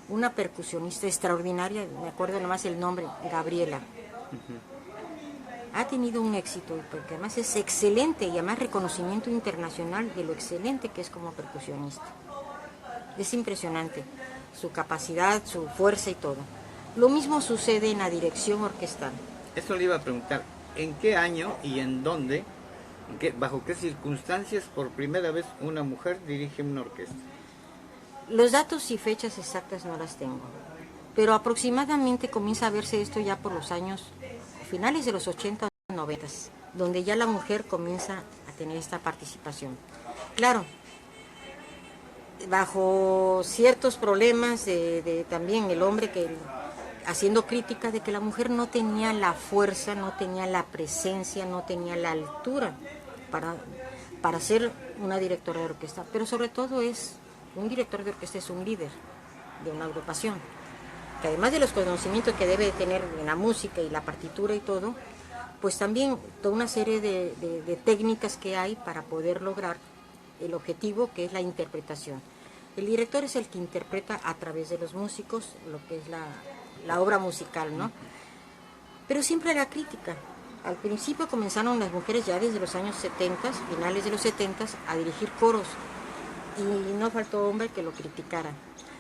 una percusionista extraordinaria, me acuerdo nomás el nombre, Gabriela. Ha tenido un éxito, porque además es excelente y además reconocimiento internacional de lo excelente que es como percusionista. Es impresionante su capacidad, su fuerza y todo. Lo mismo sucede en la dirección orquestal. Eso le iba a preguntar, ¿en qué año y en dónde, bajo qué circunstancias por primera vez una mujer dirige una orquesta? Los datos y fechas exactas no las tengo, pero aproximadamente comienza a verse esto ya por los años finales de los 80 o 90, donde ya la mujer comienza a tener esta participación. Claro, bajo ciertos problemas de también el hombre haciendo crítica de que la mujer no tenía la fuerza, no tenía la presencia, no tenía la altura para ser una directora de orquesta, pero sobre todo un director de orquesta es un líder de una agrupación. que además de los conocimientos que debe tener en la música y la partitura y todo, pues también toda una serie de técnicas que hay para poder lograr el objetivo, que es la interpretación. El director es el que interpreta a través de los músicos lo que es la obra musical, ¿no? Pero siempre la crítica. Al principio comenzaron las mujeres ya desde los años 70, finales de los 70, a dirigir coros, y no faltó hombre que lo criticara.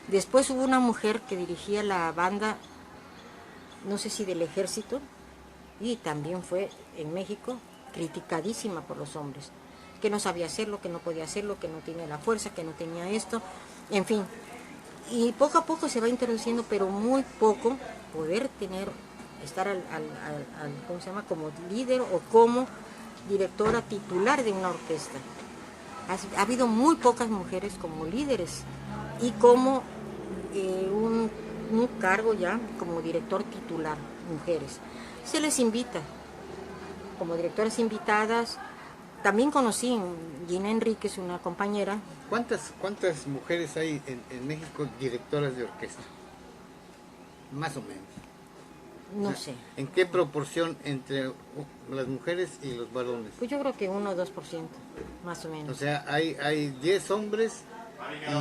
Después hubo una mujer que dirigía la banda, no sé si del ejército, y también fue en México criticadísima por los hombres, que no sabía hacerlo, que no podía hacerlo, que no tenía la fuerza, que no tenía esto, en fin. Y poco a poco se va introduciendo, pero muy poco, poder estar ¿cómo se llama?, como líder o como directora titular de una orquesta. Ha habido muy pocas mujeres como líderes y como un cargo ya como director titular, mujeres. Se les invita como directoras invitadas. También conocí a Gina Enríquez, una compañera. ¿Cuántas mujeres hay en México directoras de orquesta? Más o menos. No sé. ¿En qué proporción entre las mujeres y los varones? Pues yo creo que 1 o 2%, más o menos. O sea, hay 10 hombres y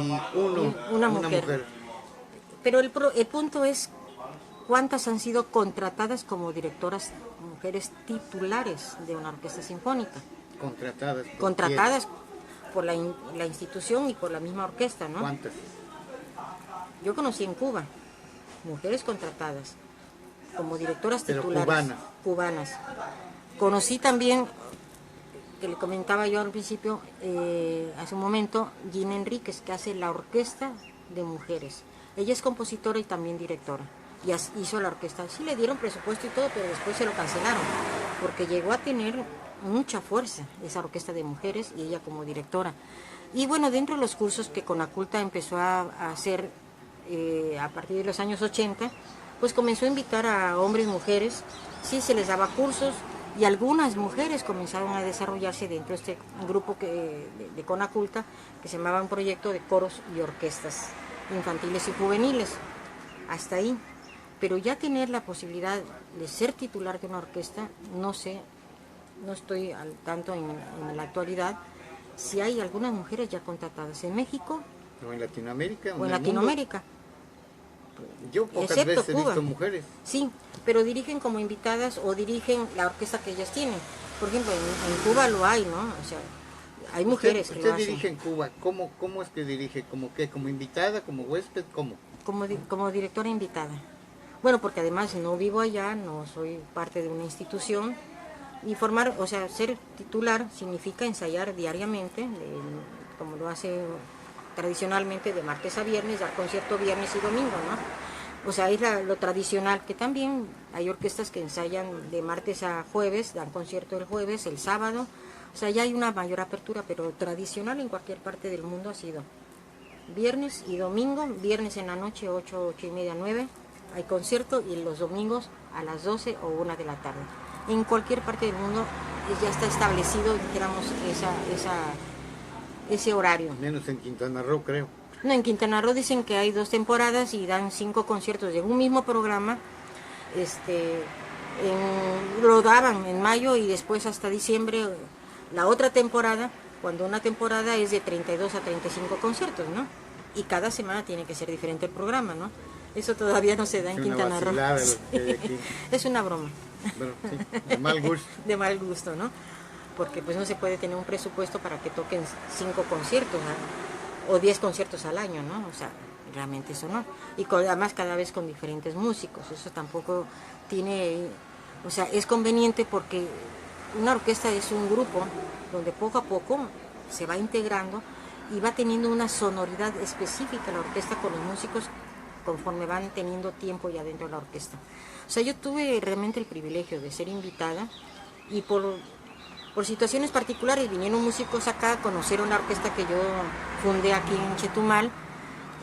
una mujer. Pero el punto es cuántas han sido contratadas como directoras mujeres titulares de una orquesta sinfónica. Contratadas por la institución y por la misma orquesta, ¿no? ¿Cuántas? Yo conocí en Cuba mujeres contratadas como directoras titulares. Pero cubanas. Conocí también, que le comentaba yo al principio, hace un momento, Gina Enríquez, que hace la orquesta de mujeres. Ella es compositora y también directora. Y hizo la orquesta. Sí le dieron presupuesto y todo, pero después se lo cancelaron, porque llegó a tener mucha fuerza esa orquesta de mujeres y ella como directora. Y bueno, dentro de los cursos que Conaculta empezó a hacer a partir de los años 80, pues comenzó a invitar a hombres y mujeres, sí se les daba cursos, y algunas mujeres comenzaron a desarrollarse dentro de este grupo de Conaculta, que se llamaba un proyecto de coros y orquestas infantiles y juveniles. Hasta ahí. Pero ya tener la posibilidad de ser titular de una orquesta, no sé, no estoy al tanto en la actualidad, si hay algunas mujeres ya contratadas en México. ¿O en Latinoamérica? O en Latinoamérica. Yo pocas veces he visto mujeres. Sí, pero dirigen como invitadas o dirigen la orquesta que ellas tienen. Por ejemplo, en Cuba lo hay, ¿no? O sea, hay mujeres que lo hacen. ¿Usted dirige en Cuba? ¿Cómo es que dirige? ¿Como qué? ¿Como invitada? ¿Como huésped? ¿Cómo? Como directora invitada. Bueno, porque además no vivo allá, no soy parte de una institución. Y ser titular significa ensayar diariamente, como lo hace tradicionalmente de martes a viernes, dar concierto viernes y domingo, ¿no? O sea, es lo tradicional, que también hay orquestas que ensayan de martes a jueves, dan concierto el jueves, el sábado. O sea, ya hay una mayor apertura, pero tradicional en cualquier parte del mundo ha sido viernes y domingo, viernes en la noche, 8 y media, 9, hay concierto, y los domingos a las 12 o 1 de la tarde. En cualquier parte del mundo ya está establecido, dijéramos, ese horario. Menos en Quintana Roo, creo. No, en Quintana Roo dicen que hay 2 temporadas y dan 5 conciertos de un mismo programa. Lo daban en mayo y después hasta diciembre la otra temporada, cuando una temporada es de 32 a 35 conciertos, ¿no? Y cada semana tiene que ser diferente el programa, ¿no? Eso todavía no se da en Quintana Roo. Sí. Es una broma. Bueno, sí, de mal gusto. De mal gusto, ¿no? Porque pues no se puede tener un presupuesto para que toquen 5 conciertos, ¿no? O 10 conciertos al año, ¿no? O sea, realmente eso no. Y además cada vez con diferentes músicos. Eso tampoco tiene... O sea, es conveniente porque una orquesta es un grupo donde poco a poco se va integrando y va teniendo una sonoridad específica la orquesta con los músicos conforme van teniendo tiempo ya dentro de la orquesta. O sea, yo tuve realmente el privilegio de ser invitada y por situaciones particulares vinieron músicos acá, conocieron la orquesta que yo fundé aquí en Chetumal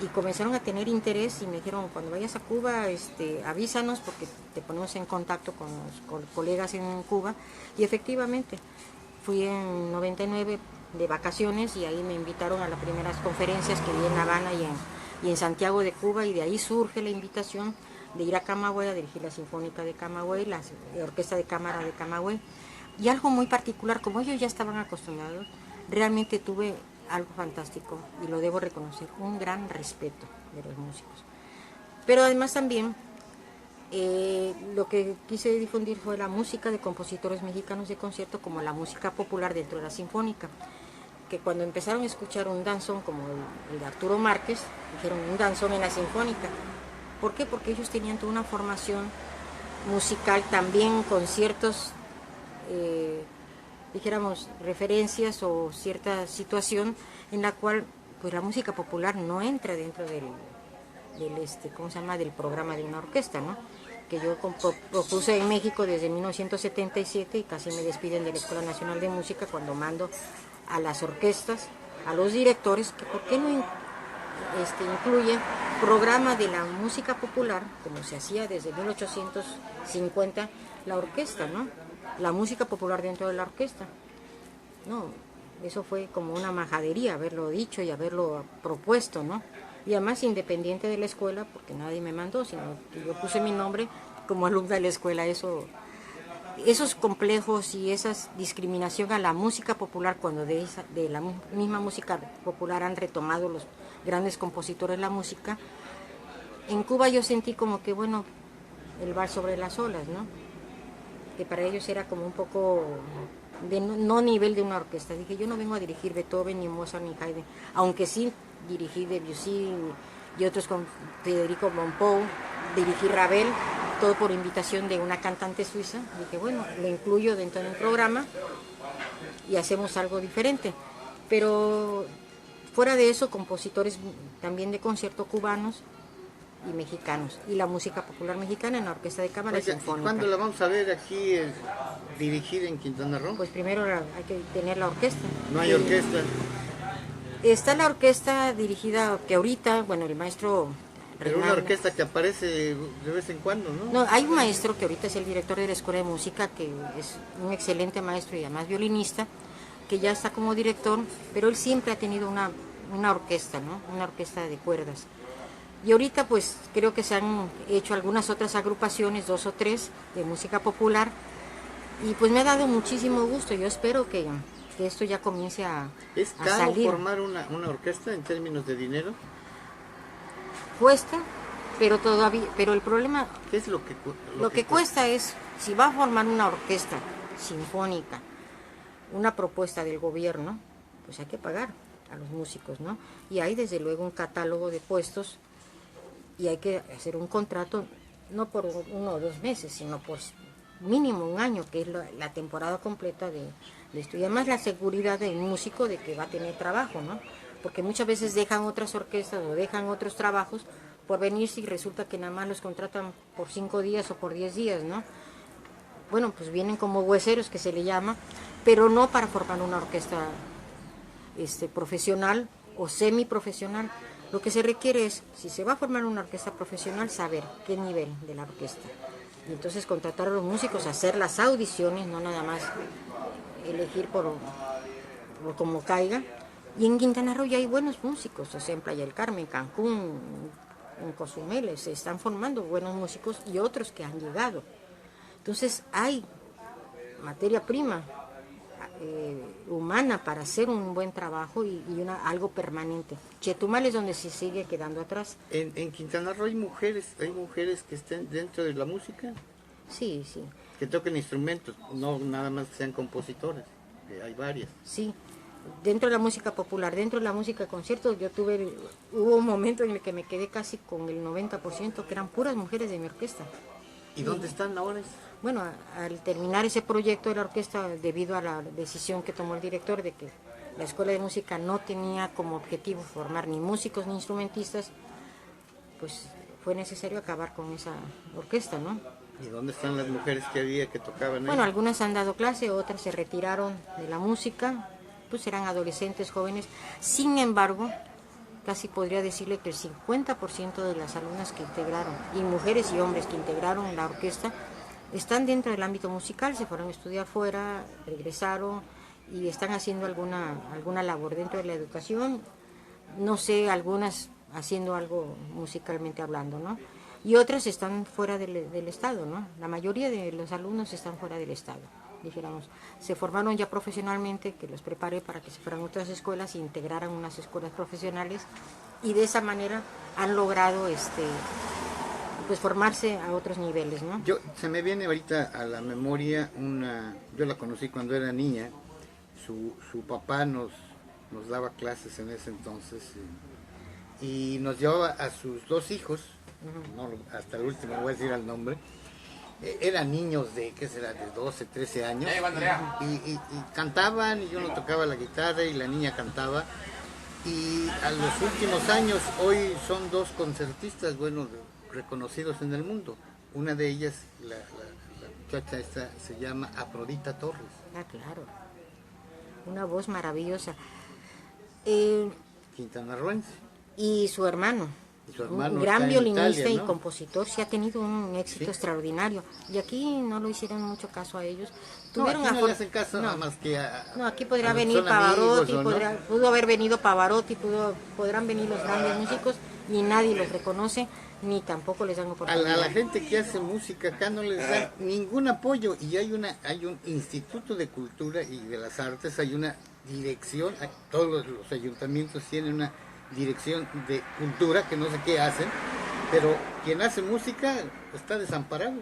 y comenzaron a tener interés y me dijeron, cuando vayas a Cuba, avísanos porque te ponemos en contacto con los colegas en Cuba. Y efectivamente, fui en 99 de vacaciones y ahí me invitaron a las primeras conferencias que di en La Habana y y en Santiago de Cuba, y de ahí surge la invitación de ir a Camagüey a dirigir la Sinfónica de Camagüey, la Orquesta de Cámara de Camagüey. Y algo muy particular, como ellos ya estaban acostumbrados, realmente tuve algo fantástico, y lo debo reconocer, un gran respeto de los músicos. Pero además también lo que quise difundir fue la música de compositores mexicanos de concierto, como la música popular dentro de la sinfónica, que cuando empezaron a escuchar un danzón como el de Arturo Márquez, dijeron un danzón en la sinfónica. ¿Por qué? Porque ellos tenían toda una formación musical también con ciertos, dijéramos, referencias o cierta situación en la cual pues la música popular no entra dentro del ¿cómo se llama?, del programa de una orquesta, ¿no? Que yo propuse en México desde 1977 y casi me despiden de la Escuela Nacional de Música cuando mando a las orquestas, a los directores, que por qué no incluyen programa de la música popular, como se hacía desde 1850 la orquesta, ¿no? La música popular dentro de la orquesta. No, eso fue como una majadería haberlo dicho y haberlo propuesto, ¿no? Y además independiente de la escuela, porque nadie me mandó, sino que yo puse mi nombre como alumna de la escuela. Esos complejos y esa discriminación a la música popular, cuando de la misma música popular han retomado los grandes compositores la música, en Cuba yo sentí como que, bueno, el bar sobre las olas, ¿no? Que para ellos era como un poco de no nivel de una orquesta. Dije, yo no vengo a dirigir Beethoven, ni Mozart, ni Haydn, aunque sí dirigí Debussy y otros con Federico Montpou, dirigí Ravel, todo por invitación de una cantante suiza. Dije, bueno, lo incluyo dentro del programa y hacemos algo diferente. Pero fuera de eso, compositores también de concierto cubanos y mexicanos, y la música popular mexicana en la Orquesta de Cámara Sinfónica. ¿Cuándo la vamos a ver aquí dirigida en Quintana Roo? Pues primero hay que tener la orquesta. No hay orquesta. Está la orquesta dirigida, que ahorita, bueno, el maestro... Pero una orquesta que aparece de vez en cuando, ¿no? No, hay un maestro que ahorita es el director de la Escuela de Música, que es un excelente maestro y además violinista, que ya está como director, pero él siempre ha tenido una orquesta, ¿no? Una orquesta de cuerdas. Y ahorita pues creo que se han hecho algunas otras agrupaciones, 2 o 3, de música popular, y pues me ha dado muchísimo gusto. Yo espero que esto ya comience a salir. ¿Es caro formar una orquesta en términos de dinero? Cuesta, pero el problema... ¿Qué es lo que cuesta es, si va a formar una orquesta sinfónica, una propuesta del gobierno, pues hay que pagar a los músicos, ¿no? Y hay desde luego un catálogo de puestos y hay que hacer un contrato, no por 1 o 2 meses, sino por mínimo 1 año, que es la temporada completa de esto. Y además la seguridad del músico de que va a tener trabajo, ¿no? Porque muchas veces dejan otras orquestas o dejan otros trabajos por venirse y resulta que nada más los contratan por 5 días o por 10 días, ¿no? Bueno, pues vienen como hueseros, que se le llama, pero no para formar una orquesta profesional o semiprofesional. Lo que se requiere es, si se va a formar una orquesta profesional, saber qué nivel de la orquesta. Y entonces contratar a los músicos, hacer las audiciones, no nada más elegir por como caiga. Y en Quintana Roo ya hay buenos músicos, o sea, en Playa del Carmen, Cancún, en Cozumel, se están formando buenos músicos y otros que han llegado. Entonces hay materia prima humana para hacer un buen trabajo y algo permanente. Chetumal es donde se sigue quedando atrás. ¿En Quintana Roo hay mujeres que estén dentro de la música? Sí, sí. Que toquen instrumentos, no nada más que sean compositores, que hay varias. Sí, dentro de la música popular, dentro de la música de conciertos, hubo un momento en el que me quedé casi con el 90%, que eran puras mujeres de mi orquesta. ¿Y dónde están ahora? Bueno, al terminar ese proyecto de la orquesta, debido a la decisión que tomó el director de que la Escuela de Música no tenía como objetivo formar ni músicos ni instrumentistas, pues fue necesario acabar con esa orquesta, ¿no? ¿Y dónde están las mujeres que había que tocaban ahí? Bueno, algunas han dado clase, otras se retiraron de la música, pues eran adolescentes, jóvenes. Sin embargo, casi podría decirle que el 50% de las alumnas que integraron, y mujeres y hombres que integraron la orquesta, están dentro del ámbito musical, se fueron a estudiar fuera, regresaron y están haciendo alguna labor dentro de la educación. No sé, algunas haciendo algo musicalmente hablando, ¿no? Y otros están fuera del estado, ¿no? La mayoría de los alumnos están fuera del estado, dijéramos. Se formaron ya profesionalmente, que los preparé para que se fueran a otras escuelas e integraran unas escuelas profesionales, y de esa manera han logrado pues formarse a otros niveles, ¿no? Se me viene ahorita a la memoria yo la conocí cuando era niña, su papá nos daba clases en ese entonces y nos llevaba a sus dos hijos, no, hasta el último no voy a decir el nombre, eran niños de, ¿qué será?, de 12, 13 años, y cantaban, y yo no tocaba la guitarra y la niña cantaba, y a los últimos años, hoy son dos concertistas, bueno, reconocidos en el mundo. Una de ellas, la muchacha esta, se llama Afrodita Torres. Ah, claro, una voz maravillosa. Quintanarroense. Y su hermano, un gran violinista y compositor, sí ha tenido un éxito extraordinario. Y aquí no lo hicieron mucho caso a ellos. Tuvieron aquí no le hacen caso nada más que aquí podría venir Pavarotti, pudo haber venido Pavarotti, podrán venir los grandes músicos y nadie los reconoce, ni tampoco les dan oportunidad. A la gente que hace música acá no les dan ningún apoyo, y hay un Instituto de Cultura y de las Artes, hay una dirección, todos los ayuntamientos tienen una dirección de cultura que no sé qué hacen, pero quien hace música está desamparado.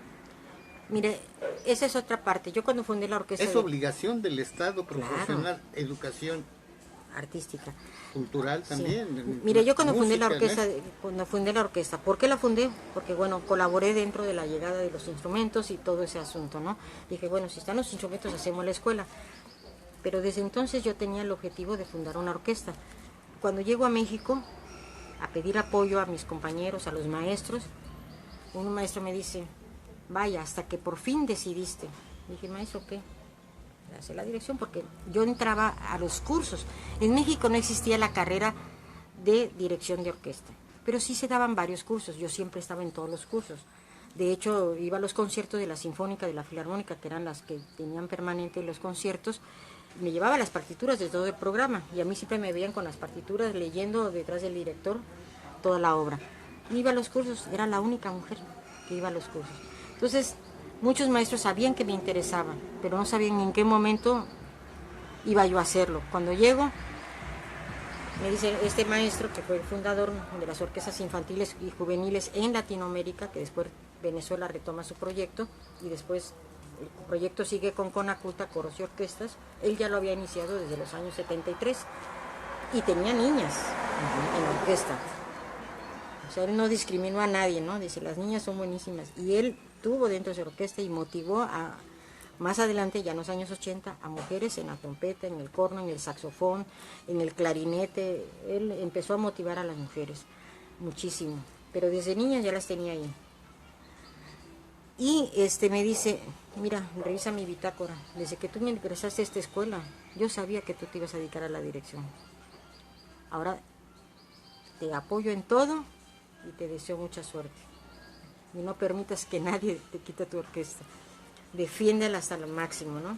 Mire, esa es otra parte. Yo cuando fundé la orquesta... Es obligación del Estado proporcionar educación artística, cultural también. Sí. Mire, yo cuando fundé la orquesta, ¿por qué la fundé? Porque bueno, colaboré dentro de la llegada de los instrumentos y todo ese asunto, ¿no? Dije, bueno, si están los instrumentos, hacemos la escuela. Pero desde entonces yo tenía el objetivo de fundar una orquesta. Cuando llego a México a pedir apoyo a mis compañeros, a los maestros, un maestro me dice, vaya, hasta que por fin decidiste. Dije, maestro, ¿qué? Hacer la dirección, porque yo entraba a los cursos. En México no existía la carrera de dirección de orquesta, pero sí se daban varios cursos. Yo siempre estaba en todos los cursos. De hecho, iba a los conciertos de la Sinfónica, de la Filarmónica, que eran las que tenían permanente los conciertos. Me llevaba las partituras de todo el programa, y a mí siempre me veían con las partituras leyendo detrás del director toda la obra. Iba a los cursos, era la única mujer que iba a los cursos. Entonces, muchos maestros sabían que me interesaba, pero no sabían en qué momento iba yo a hacerlo. Cuando llego, me dice este maestro, que fue el fundador de las orquestas infantiles y juveniles en Latinoamérica, que después Venezuela retoma su proyecto, y después el proyecto sigue con Conaculta, coros y orquestas. Él ya lo había iniciado desde los años 73, y tenía niñas en la orquesta. O sea, él no discriminó a nadie, ¿no? Dice, las niñas son buenísimas. Y él tuvo dentro de su orquesta y motivó más adelante, ya en los años 80, a mujeres en la trompeta, en el corno, en el saxofón, en el clarinete. Él empezó a motivar a las mujeres muchísimo, pero desde niña ya las tenía ahí. Y me dice, mira, revisa mi bitácora. Desde que tú me ingresaste a esta escuela, yo sabía que tú te ibas a dedicar a la dirección. Ahora te apoyo en todo y te deseo mucha suerte. Y no permitas que nadie te quite tu orquesta. Defiéndela hasta lo máximo, ¿no?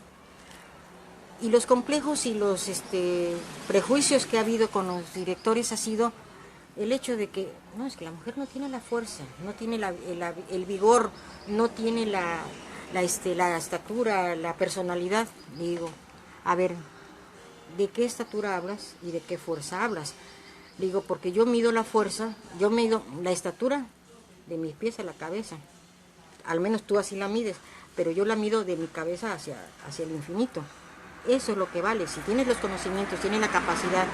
Y los complejos y los prejuicios que ha habido con los directores ha sido el hecho de que, no, es que la mujer no tiene la fuerza, no tiene el vigor, no tiene la estatura, la personalidad. Digo, a ver, ¿de qué estatura hablas y de qué fuerza hablas? Digo, porque yo mido la fuerza, yo mido la estatura de mis pies a la cabeza. Al menos tú así la mides, pero yo la mido de mi cabeza hacia el infinito. Eso es lo que vale. Si tienes los conocimientos, tienes la capacidad,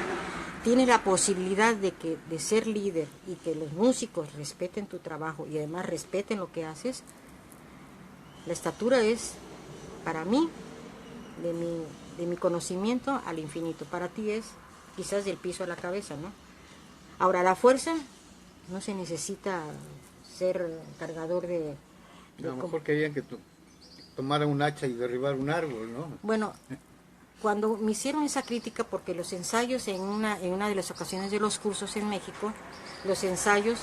tienes la posibilidad de ser líder, y que los músicos respeten tu trabajo y además respeten lo que haces, la estatura es, para mí, de mi conocimiento al infinito. Para ti es quizás del piso a la cabeza, ¿no? Ahora, la fuerza no se necesita ser cargador de a lo mejor querían que tomara un hacha y derribar un árbol, ¿no? Bueno, cuando me hicieron esa crítica, porque los ensayos en una de las ocasiones de los cursos en México, los ensayos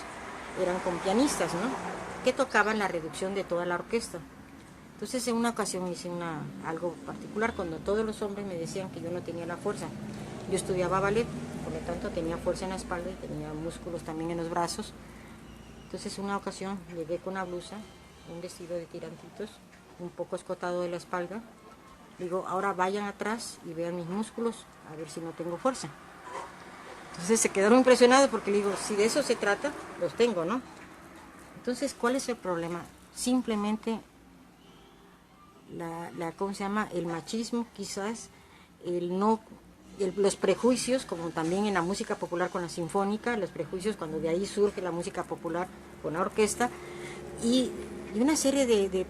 eran con pianistas, ¿no?, que tocaban la reducción de toda la orquesta. Entonces, en una ocasión hice algo particular, cuando todos los hombres me decían que yo no tenía la fuerza. Yo estudiaba ballet, por la tanto tenía fuerza en la espalda y tenía músculos también en los brazos. Entonces una ocasión llegué con una blusa, un vestido de tirantitos, un poco escotado de la espalda. Digo, ahora vayan atrás y vean mis músculos, a ver si no tengo fuerza. Entonces se quedaron impresionados porque le digo, si de eso se trata, los tengo, ¿no? Entonces, ¿cuál es el problema? Simplemente ¿cómo se llama? El machismo, quizás, los prejuicios, como también en la música popular con la sinfónica, los prejuicios cuando de ahí surge la música popular con la orquesta, y una serie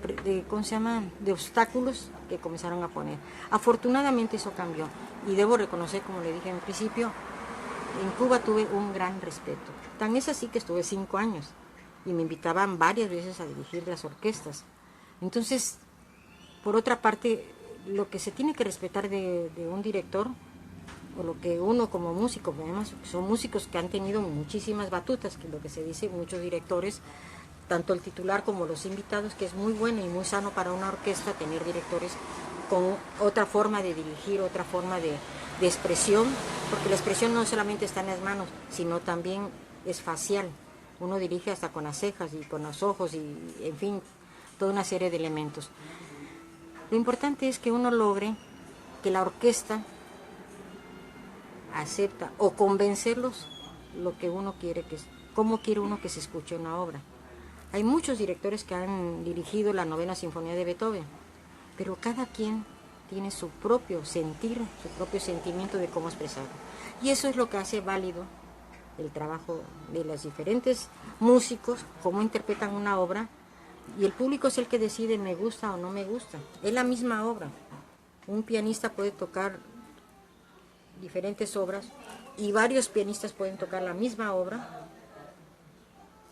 ¿cómo se llama?, de obstáculos que comenzaron a poner. Afortunadamente eso cambió, y debo reconocer, como le dije en principio, en Cuba tuve un gran respeto. Tan es así que estuve 5 años, y me invitaban varias veces a dirigir las orquestas. Entonces, por otra parte, lo que se tiene que respetar de un director, o lo que uno como músico, además son músicos que han tenido muchísimas batutas, que es lo que se dice muchos directores, tanto el titular como los invitados, que es muy bueno y muy sano para una orquesta tener directores con otra forma de dirigir, otra forma de expresión, porque la expresión no solamente está en las manos, sino también es facial. Uno dirige hasta con las cejas y con los ojos y, en fin, toda una serie de elementos. Lo importante es que uno logre que la orquesta acepta o convencerlos lo que uno quiere, cómo quiere uno que se escuche una obra. Hay muchos directores que han dirigido la Novena Sinfonía de Beethoven, pero cada quien tiene su propio sentir, su propio sentimiento de cómo expresarlo. Y eso es lo que hace válido el trabajo de los diferentes músicos, cómo interpretan una obra, y el público es el que decide me gusta o no me gusta. Es la misma obra. Un pianista puede tocar diferentes obras y varios pianistas pueden tocar la misma obra,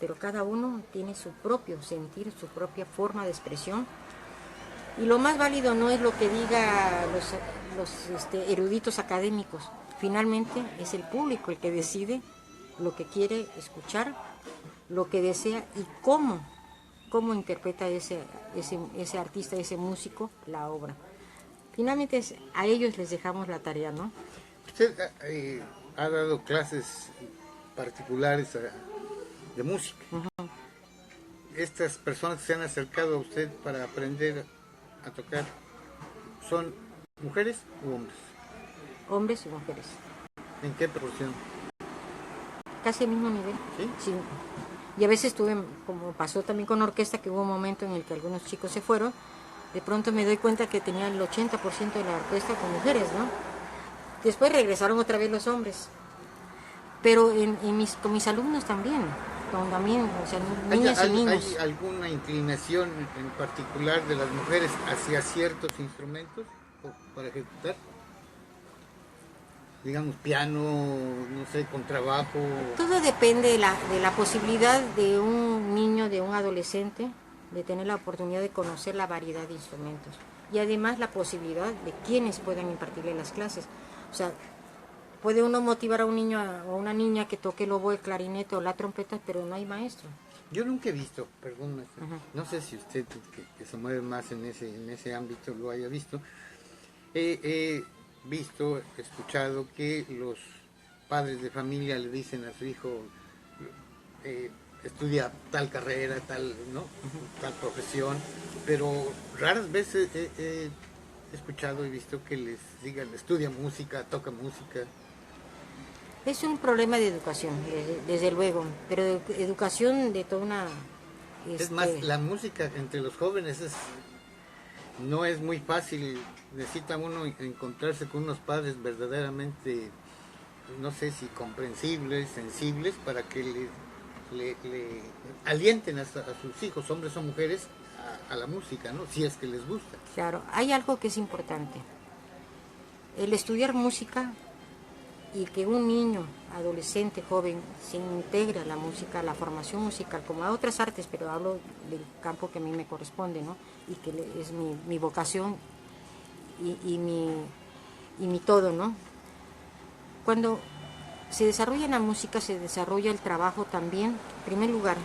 pero cada uno tiene su propio sentir, su propia forma de expresión. Y lo más válido no es lo que diga los eruditos académicos. Finalmente es el público el que decide lo que quiere escuchar, lo que desea y cómo interpreta ese artista, ese músico, la obra. Finalmente a ellos les dejamos la tarea, ¿no? Usted ha dado clases particulares de música. Uh-huh. Estas personas que se han acercado a usted para aprender a tocar, ¿son mujeres u hombres? Hombres y mujeres. ¿En qué proporción? Casi al mismo nivel. ¿Sí? Sí. Y a veces como pasó también con orquesta, que hubo un momento en el que algunos chicos se fueron, de pronto me doy cuenta que tenía el 80% de la orquesta con mujeres, ¿no? Después regresaron otra vez los hombres. Pero con mis alumnos también, o sea, niñas y niños. ¿Hay alguna inclinación en particular de las mujeres hacia ciertos instrumentos para ejecutar? Digamos, piano, no sé, contrabajo. Todo depende de la posibilidad de un niño, de un adolescente, de tener la oportunidad de conocer la variedad de instrumentos. Y además la posibilidad de quienes puedan impartirle las clases. O sea, puede uno motivar a un niño o una niña que toque el oboe, el clarinete o la trompeta, pero no hay maestro. Yo nunca he visto, perdón, uh-huh. No sé si usted, que se mueve más en ese ámbito, lo haya visto. Visto, escuchado que los padres de familia le dicen a su hijo estudia tal carrera, tal profesión, pero raras veces he escuchado y visto que les digan estudia música, toca música. Es un problema de educación, desde luego, pero de educación de toda una... Es más, la música entre los jóvenes no es muy fácil. Necesita uno encontrarse con unos padres verdaderamente, no sé si comprensibles, sensibles, para que le alienten a sus hijos, hombres o mujeres, a la música, ¿no? Si es que les gusta. Claro, hay algo que es importante. El estudiar música y que un niño, adolescente, joven, se integre a la música, a la formación musical, como a otras artes, pero hablo del campo que a mí me corresponde, ¿no? Y que es mi vocación y mi todo, ¿no? Cuando se desarrolla la música, se desarrolla el trabajo también, en primer lugar,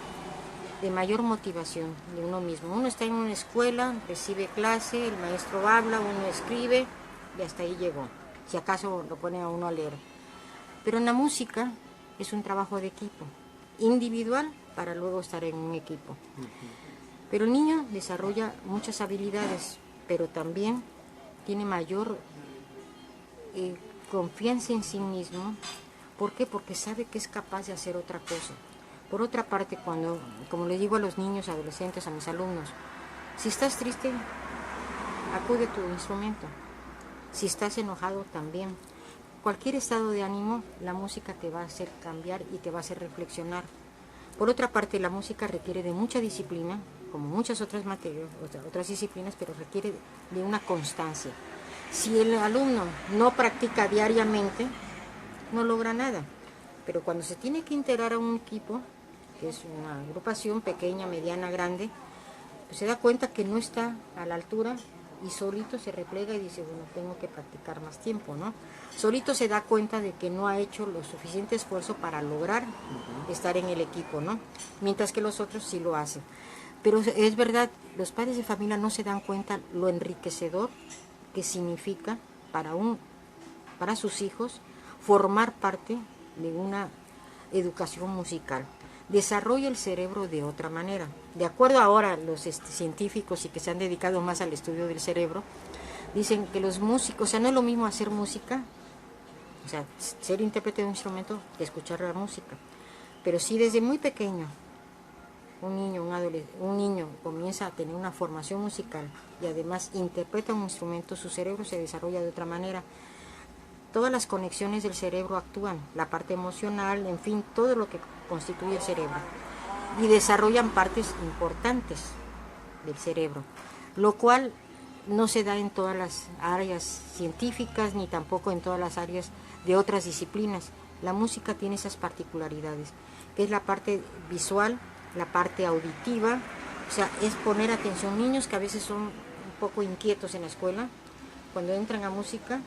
de mayor motivación de uno mismo. Uno está en una escuela, recibe clase, el maestro habla, uno escribe y hasta ahí llegó, si acaso lo pone a uno a leer. Pero en la música es un trabajo de equipo, individual para luego estar en un equipo. Pero el niño desarrolla muchas habilidades, pero también tiene mayor confianza en sí mismo. ¿Por qué? Porque sabe que es capaz de hacer otra cosa. Por otra parte, cuando, como le digo a los niños, adolescentes, a mis alumnos, si estás triste, acude a tu instrumento. Si estás enojado, también. Cualquier estado de ánimo, la música te va a hacer cambiar y te va a hacer reflexionar. Por otra parte, la música requiere de mucha disciplina, como muchas otras materias, otras disciplinas, pero requiere de una constancia. Si el alumno no practica diariamente, no logra nada. Pero cuando se tiene que integrar a un equipo, que es una agrupación pequeña, mediana, grande, pues se da cuenta que no está a la altura y solito se replega y dice, bueno, tengo que practicar más tiempo, ¿no? Solito se da cuenta de que no ha hecho lo suficiente esfuerzo para lograr estar en el equipo, ¿no? Mientras que los otros sí lo hacen. Pero es verdad, los padres de familia no se dan cuenta lo enriquecedor que significa para sus hijos formar parte de una educación musical. Desarrolla el cerebro de otra manera. De acuerdo ahora a los científicos y que se han dedicado más al estudio del cerebro, dicen que los músicos, o sea, no es lo mismo hacer música, o sea, ser intérprete de un instrumento que escuchar la música. Pero si desde muy pequeño un niño comienza a tener una formación musical y además interpreta un instrumento, su cerebro se desarrolla de otra manera. Todas las conexiones del cerebro actúan, la parte emocional, en fin, todo lo que constituye el cerebro. Y desarrollan partes importantes del cerebro, lo cual no se da en todas las áreas científicas ni tampoco en todas las áreas de otras disciplinas. La música tiene esas particularidades, que es la parte visual, la parte auditiva, o sea, es poner atención. Niños que a veces son un poco inquietos en la escuela, cuando entran a música,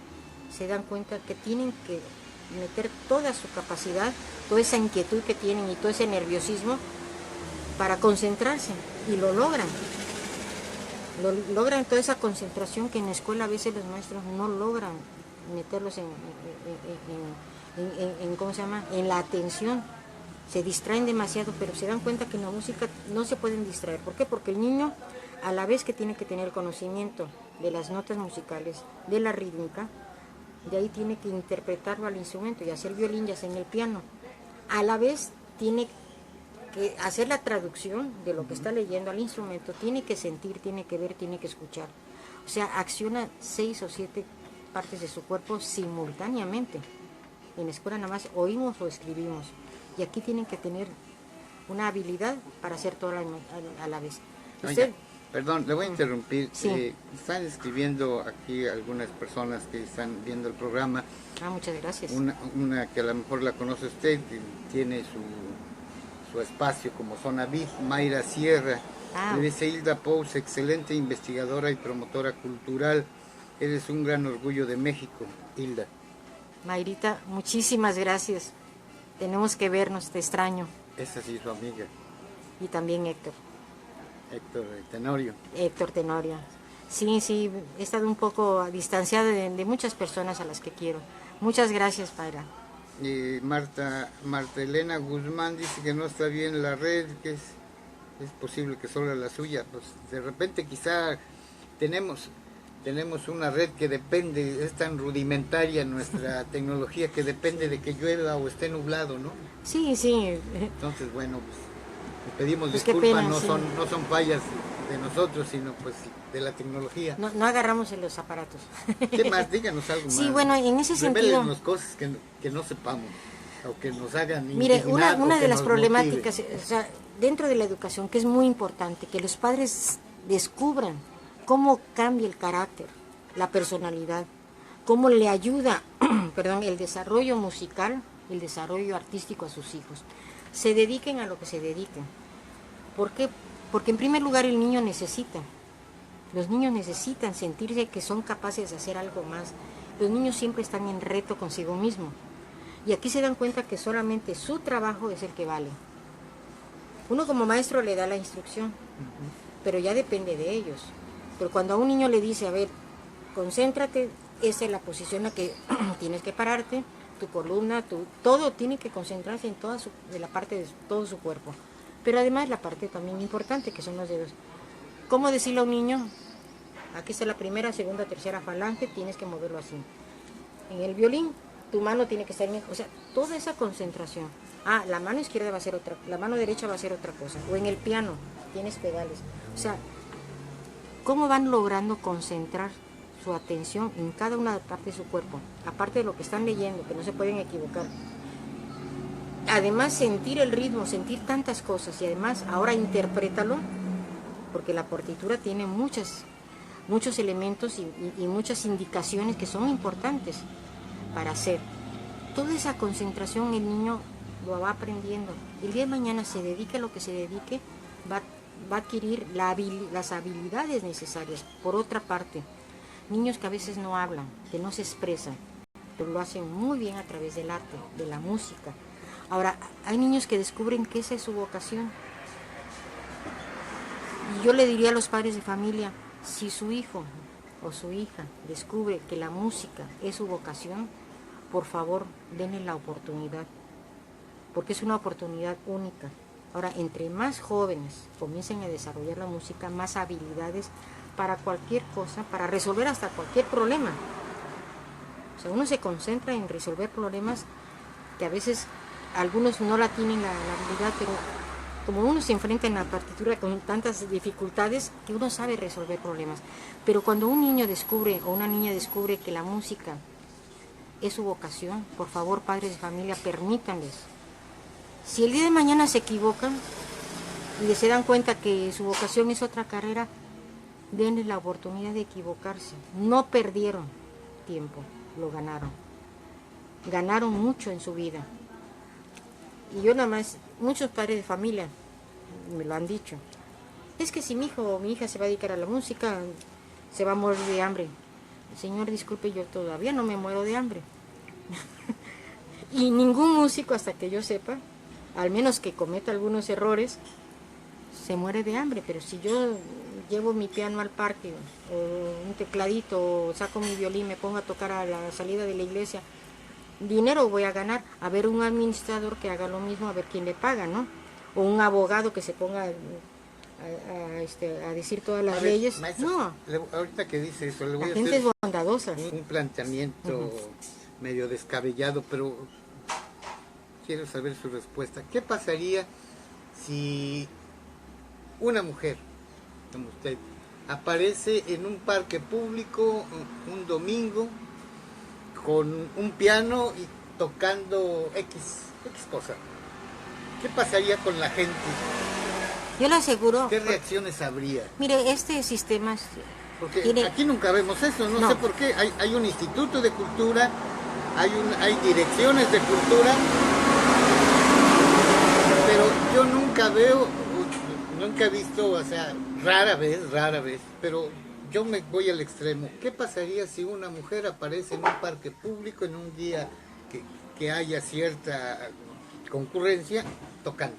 se dan cuenta que tienen que meter toda su capacidad, toda esa inquietud que tienen y todo ese nerviosismo para concentrarse, y lo logran. Logran toda esa concentración que en la escuela a veces los maestros no logran meterlos ¿cómo se llama? En la atención. Se distraen demasiado, pero se dan cuenta que en la música no se pueden distraer. ¿Por qué? Porque el niño, a la vez que tiene que tener conocimiento de las notas musicales, de la rítmica, de ahí tiene que interpretarlo al instrumento, ya sea el violín, ya sea en el piano. A la vez tiene que hacer la traducción de lo que está leyendo al instrumento, tiene que sentir, tiene que ver, tiene que escuchar. O sea, acciona 6 o 7 partes de su cuerpo simultáneamente. En la escuela nada más oímos o escribimos. Y aquí tienen que tener una habilidad para hacer todo a la vez. Oiga, perdón, le voy a interrumpir. Sí. Están escribiendo aquí algunas personas que están viendo el programa. Muchas gracias. Una que a lo mejor la conoce usted, que tiene su espacio como Zona VIP, Mayra Sierra. Le dice: Hilda Pous, excelente investigadora y promotora cultural. Eres un gran orgullo de México, Hilda. Mayrita, muchísimas gracias. Tenemos que vernos, te extraño. Esa sí es su amiga. Y también Héctor. Héctor Tenorio. Héctor Tenorio. Sí, he estado un poco distanciada de muchas personas a las que quiero. Muchas gracias, Mayra. Marta Elena Guzmán dice que no está bien la red, que es posible que solo la suya. Pues de repente quizá tenemos una red que depende, es tan rudimentaria nuestra tecnología que depende de que llueva o esté nublado, ¿no? Sí. Entonces, bueno, pues le pedimos pues disculpas, pena, no sí. son fallas de nosotros, sino pues de la tecnología. No agarramos en los aparatos. ¿Qué más? Díganos algo más. Sí, bueno, en ese sentido... Revélenos cosas que no sepamos, o que nos hagan Mire, indignar, una o de que las nos problemáticas, motive. o sea, dentro de la educación, que es muy importante, que los padres descubran cómo cambia el carácter, la personalidad, cómo le ayuda, el desarrollo musical, el desarrollo artístico a sus hijos. Se dediquen a lo que se dediquen. ¿Por qué? Porque en primer lugar el niño necesita. Los niños necesitan sentirse que son capaces de hacer algo más. Los niños siempre están en reto consigo mismo. Y aquí se dan cuenta que solamente su trabajo es el que vale. Uno como maestro le da la instrucción, pero ya depende de ellos. Pero cuando a un niño le dice, a ver, concéntrate, esa es la posición en la que tienes que pararte, tu columna, todo tiene que concentrarse en la parte de todo su cuerpo. Pero además la parte también importante, que son los dedos. ¿Cómo decirle a un niño? Aquí está la primera, segunda, tercera falange, tienes que moverlo así. En el violín, tu mano tiene que estar en... O sea, toda esa concentración. La mano izquierda va a ser otra, la mano derecha va a ser otra cosa. O en el piano, tienes pedales. O sea, ¿cómo van logrando concentrar su atención en cada una parte de su cuerpo? Aparte de lo que están leyendo, que no se pueden equivocar. Además, sentir el ritmo, sentir tantas cosas. Y además, ahora interprétalo, porque la partitura tiene muchos elementos y muchas indicaciones que son importantes para hacer. Toda esa concentración el niño lo va aprendiendo. El día de mañana, se dedique a lo que se dedique, va a adquirir las habilidades necesarias. Por otra parte, niños que a veces no hablan, que no se expresan, pero lo hacen muy bien a través del arte, de la música. Ahora, hay niños que descubren que esa es su vocación. Y yo le diría a los padres de familia, si su hijo o su hija descubre que la música es su vocación, por favor, denle la oportunidad, porque es una oportunidad única. Ahora, entre más jóvenes comiencen a desarrollar la música, más habilidades para cualquier cosa, para resolver hasta cualquier problema. O sea, uno se concentra en resolver problemas que a veces algunos no la tienen la habilidad, pero como uno se enfrenta en la partitura con tantas dificultades, que uno sabe resolver problemas. Pero cuando un niño descubre o una niña descubre que la música es su vocación, por favor, padres de familia, permítanles. Si el día de mañana se equivocan y se dan cuenta que su vocación es otra carrera, denles la oportunidad de equivocarse. No perdieron tiempo, lo ganaron. Ganaron mucho en su vida. Y yo nada más, muchos padres de familia me lo han dicho. Es que si mi hijo o mi hija se va a dedicar a la música, se va a morir de hambre. Señor, disculpe, yo todavía no me muero de hambre. Y ningún músico, hasta que yo sepa, al menos que cometa algunos errores, se muere de hambre. Pero si yo llevo mi piano al parque, o un tecladito, o saco mi violín, me pongo a tocar a la salida de la iglesia, dinero voy a ganar. A ver un administrador que haga lo mismo, a ver quién le paga, ¿no? O un abogado que se ponga a decir todas las leyes. Maestra, no. Ahorita que dice eso, le voy La a gente hacer es bondadosa. un planteamiento medio descabellado, pero quiero saber su respuesta. ¿Qué pasaría si una mujer, como usted, aparece en un parque público un domingo con un piano y tocando X cosa? ¿Qué pasaría con la gente? Yo le aseguro... ¿Qué reacciones habría? Mire, este sistema... Porque tiene... aquí nunca vemos eso, no sé por qué. Hay un instituto de cultura, hay direcciones de cultura, pero yo nunca he visto, o sea, rara vez, pero yo me voy al extremo. ¿Qué pasaría si una mujer aparece en un parque público en un día que haya cierta concurrencia tocando?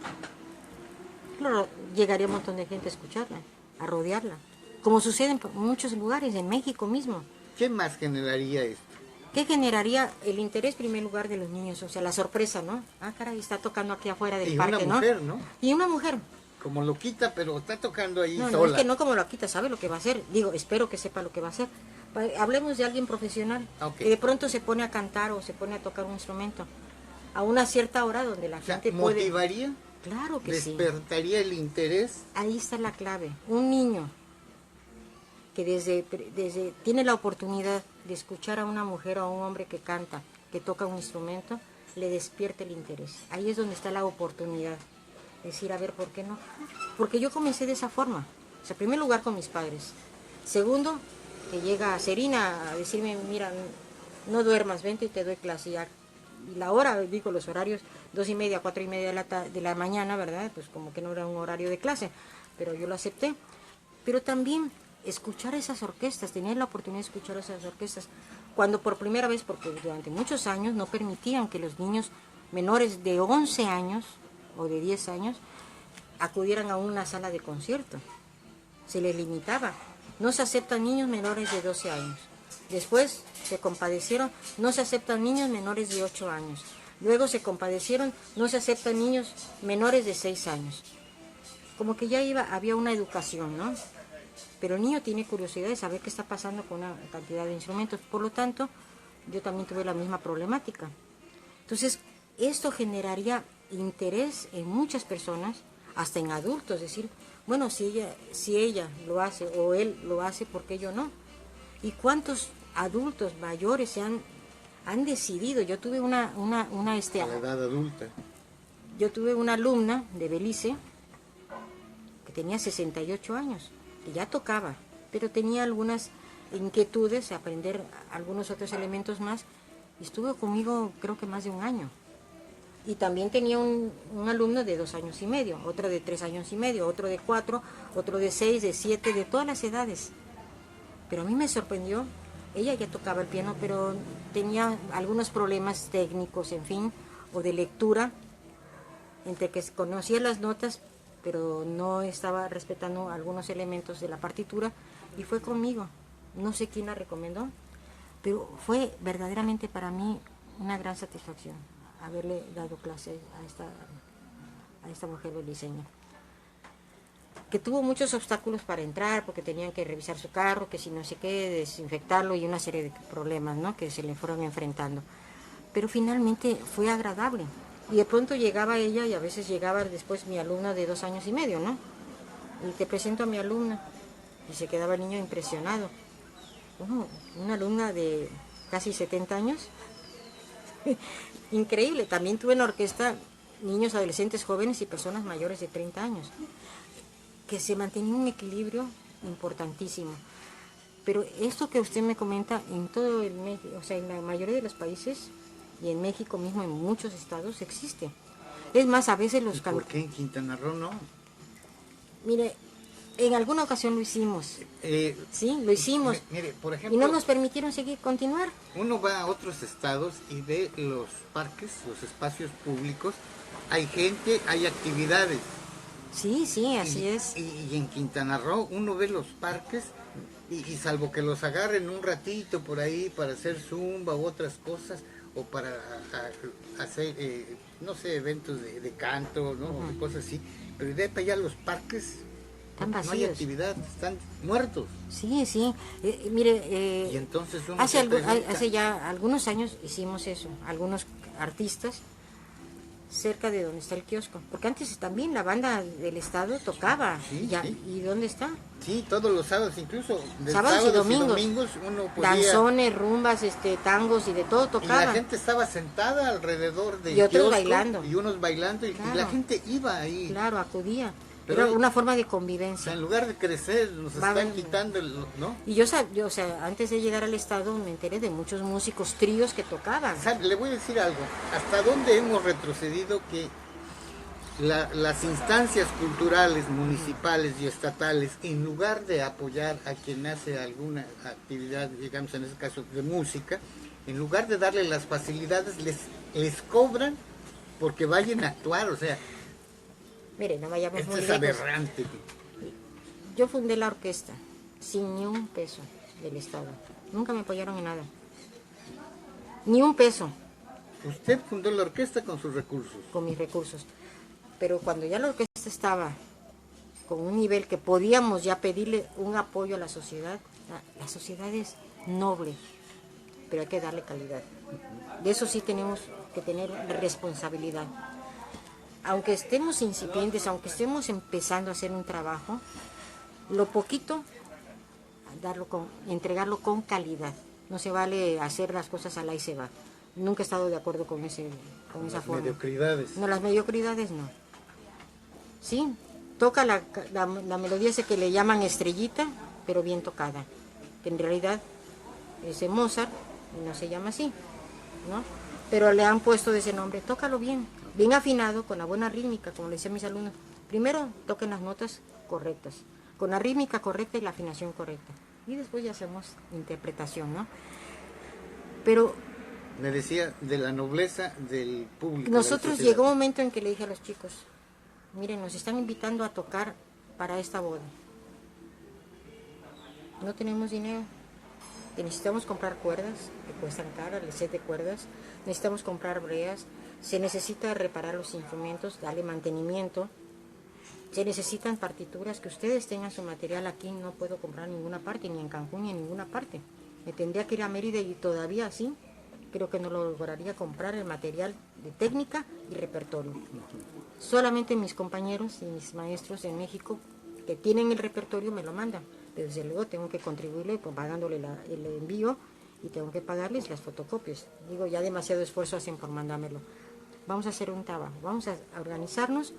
Claro, llegaría un montón de gente a escucharla, a rodearla, como sucede en muchos lugares, en México mismo. ¿Qué más generaría esto? ¿Qué generaría el interés, en primer lugar, de los niños? O sea, la sorpresa, ¿no? Caray, está tocando aquí afuera del parque, una mujer, ¿no? Y una mujer. Como lo quita, pero está tocando ahí sola. No, es que no como lo quita, sabe lo que va a hacer. Digo, espero que sepa lo que va a hacer. Hablemos de alguien profesional, que de pronto se pone a cantar o se pone a tocar un instrumento a una cierta hora donde la gente puede... ¿Motivaría? Claro que sí. ¿Despertaría el interés? Ahí está la clave. Un niño que desde tiene la oportunidad de escuchar a una mujer o a un hombre que canta, que toca un instrumento, le despierta el interés. Ahí es donde está la oportunidad. Decir, a ver, ¿por qué no? Porque yo comencé de esa forma. O sea, en primer lugar con mis padres. Segundo, que llega Serina a decirme, mira, no duermas, vente y te doy clase. Y la hora, digo, los horarios, 2:30, 4:30 de la mañana, ¿verdad? Pues como que no era un horario de clase, pero yo lo acepté. Pero también escuchar esas orquestas, tener la oportunidad de escuchar esas orquestas, cuando por primera vez, porque durante muchos años no permitían que los niños menores de 11 años o de 10 años acudieran a una sala de concierto. Se les limitaba. No se aceptan niños menores de 12 años. Después se compadecieron, no se aceptan niños menores de 8 años. Luego se compadecieron, no se aceptan niños menores de 6 años. Como que ya había una educación, ¿no? Pero el niño tiene curiosidad de saber qué está pasando con una cantidad de instrumentos. Por lo tanto, yo también tuve la misma problemática. Entonces, esto generaría interés en muchas personas, hasta en adultos, decir, bueno, si ella lo hace o él lo hace, ¿por qué yo no? ¿Y cuántos adultos mayores han decidido? Yo tuve A la edad adulta. yo tuve una alumna de Belice que tenía 68 años, que ya tocaba, pero tenía algunas inquietudes, aprender algunos otros elementos más, y estuvo conmigo creo que más de un año. Y también tenía un alumno de 2 años y medio, otro de 3 años y medio, otro de 4, otro de 6, de 7, de todas las edades. Pero a mí me sorprendió, ella ya tocaba el piano, pero tenía algunos problemas técnicos, en fin, o de lectura, entre que conocía las notas, pero no estaba respetando algunos elementos de la partitura, y fue conmigo. No sé quién la recomendó, pero fue verdaderamente para mí una gran satisfacción haberle dado clase a esta mujer beliceña, que tuvo muchos obstáculos para entrar, porque tenían que revisar su carro, que si no sé qué, desinfectarlo y una serie de problemas, ¿no?, que se le fueron enfrentando. Pero finalmente fue agradable. Y de pronto llegaba ella, y a veces llegaba después mi alumna de 2 años y medio, ¿no? Y te presento a mi alumna. Y se quedaba el niño impresionado. Bueno, una alumna de casi 70 años. Increíble. También tuve en la orquesta niños, adolescentes, jóvenes y personas mayores de 30 años. Que se mantenía un equilibrio importantísimo. Pero esto que usted me comenta, en todo el México, o sea, en la mayoría de los países, y en México mismo, en muchos estados, existe. Es más, a veces los... ¿Y por qué en Quintana Roo no? Mire, en alguna ocasión lo hicimos. Sí, lo hicimos. Mire, por ejemplo, y no nos permitieron continuar. Uno va a otros estados y ve los parques, los espacios públicos, hay gente, hay actividades. Sí, sí, así es. Y en Quintana Roo uno ve los parques y salvo que los agarren un ratito por ahí para hacer zumba u otras cosas, o para hacer, no sé, eventos de canto, ¿no? O cosas así, pero de ahí para allá los parques Están vacíos. no hay actividad, están muertos. Sí, sí. Mire, Y entonces uno hace ya algunos años hicimos eso, algunos artistas cerca de donde está el kiosco, porque antes también la banda del estado tocaba. Sí, ya, sí. ¿Y dónde está? Sí, todos los sábados, incluso de Sábados y domingos uno podía... Danzones, rumbas, tangos y de todo Y tocaba. la gente estaba sentada alrededor del Y otros kiosco, bailando. y unos bailando, y Claro. la gente iba ahí. Claro, acudía. Pero Era una forma de O sea, convivencia. en lugar de crecer, nos Va están a- quitando el... ¿no? Y yo, o sea, antes de llegar al estado me enteré de muchos músicos, tríos que tocaban. ¿Sabe? Le voy a decir algo. ¿Hasta dónde hemos retrocedido que las instancias culturales, municipales y estatales, en lugar de apoyar a quien hace alguna actividad, digamos en este caso de música, en lugar de darle las facilidades, les cobran porque vayan a actuar? O sea, Mire, no vayamos esto muy es lejos. aberrante. Yo fundé la orquesta sin ni un peso del estado. Nunca me apoyaron en nada. Ni un peso Usted fundó la orquesta con sus recursos. con mis recursos. Pero cuando ya la orquesta estaba con un nivel que podíamos ya pedirle un apoyo a la sociedad es noble, pero hay que darle calidad. De eso sí tenemos que tener responsabilidad. Aunque estemos incipientes, aunque estemos empezando a hacer un trabajo, lo poquito, entregarlo con calidad. No se vale hacer las cosas al ahí se va. Nunca he estado de acuerdo con esa forma. Mediocridades. No, las mediocridades no. Sí, toca la melodía esa que le llaman estrellita, pero bien tocada. Que en realidad es de Mozart y no se llama así, ¿no? Pero le han puesto de ese nombre. Tócalo bien, bien afinado, con la buena rítmica, como le decía a mis alumnos. Primero toquen las notas correctas, con la rítmica correcta y la afinación correcta. Y después ya hacemos interpretación, ¿no? Pero Me decía de la nobleza del público. de la nosotros sociedad. llegó un momento en que le dije a los chicos, miren, nos están invitando a tocar para esta boda. No tenemos dinero. necesitamos comprar cuerdas, que cuestan caras, el set de cuerdas, necesitamos comprar breas, se necesita reparar los instrumentos, darle mantenimiento, se necesitan partituras, que ustedes tengan su material aquí, no puedo comprar en ninguna parte, ni en Cancún, ni en ninguna parte. Me tendría que ir a Mérida y todavía así, creo que no lo lograría comprar el material de técnica y repertorio. Solamente mis compañeros y mis maestros en México que tienen el repertorio me lo mandan. Desde luego tengo que contribuirle pagándole el envío y tengo que pagarles las fotocopias. Digo, ya demasiado esfuerzo hacen por mandármelo. Vamos a hacer un trabajo, vamos a organizarnos,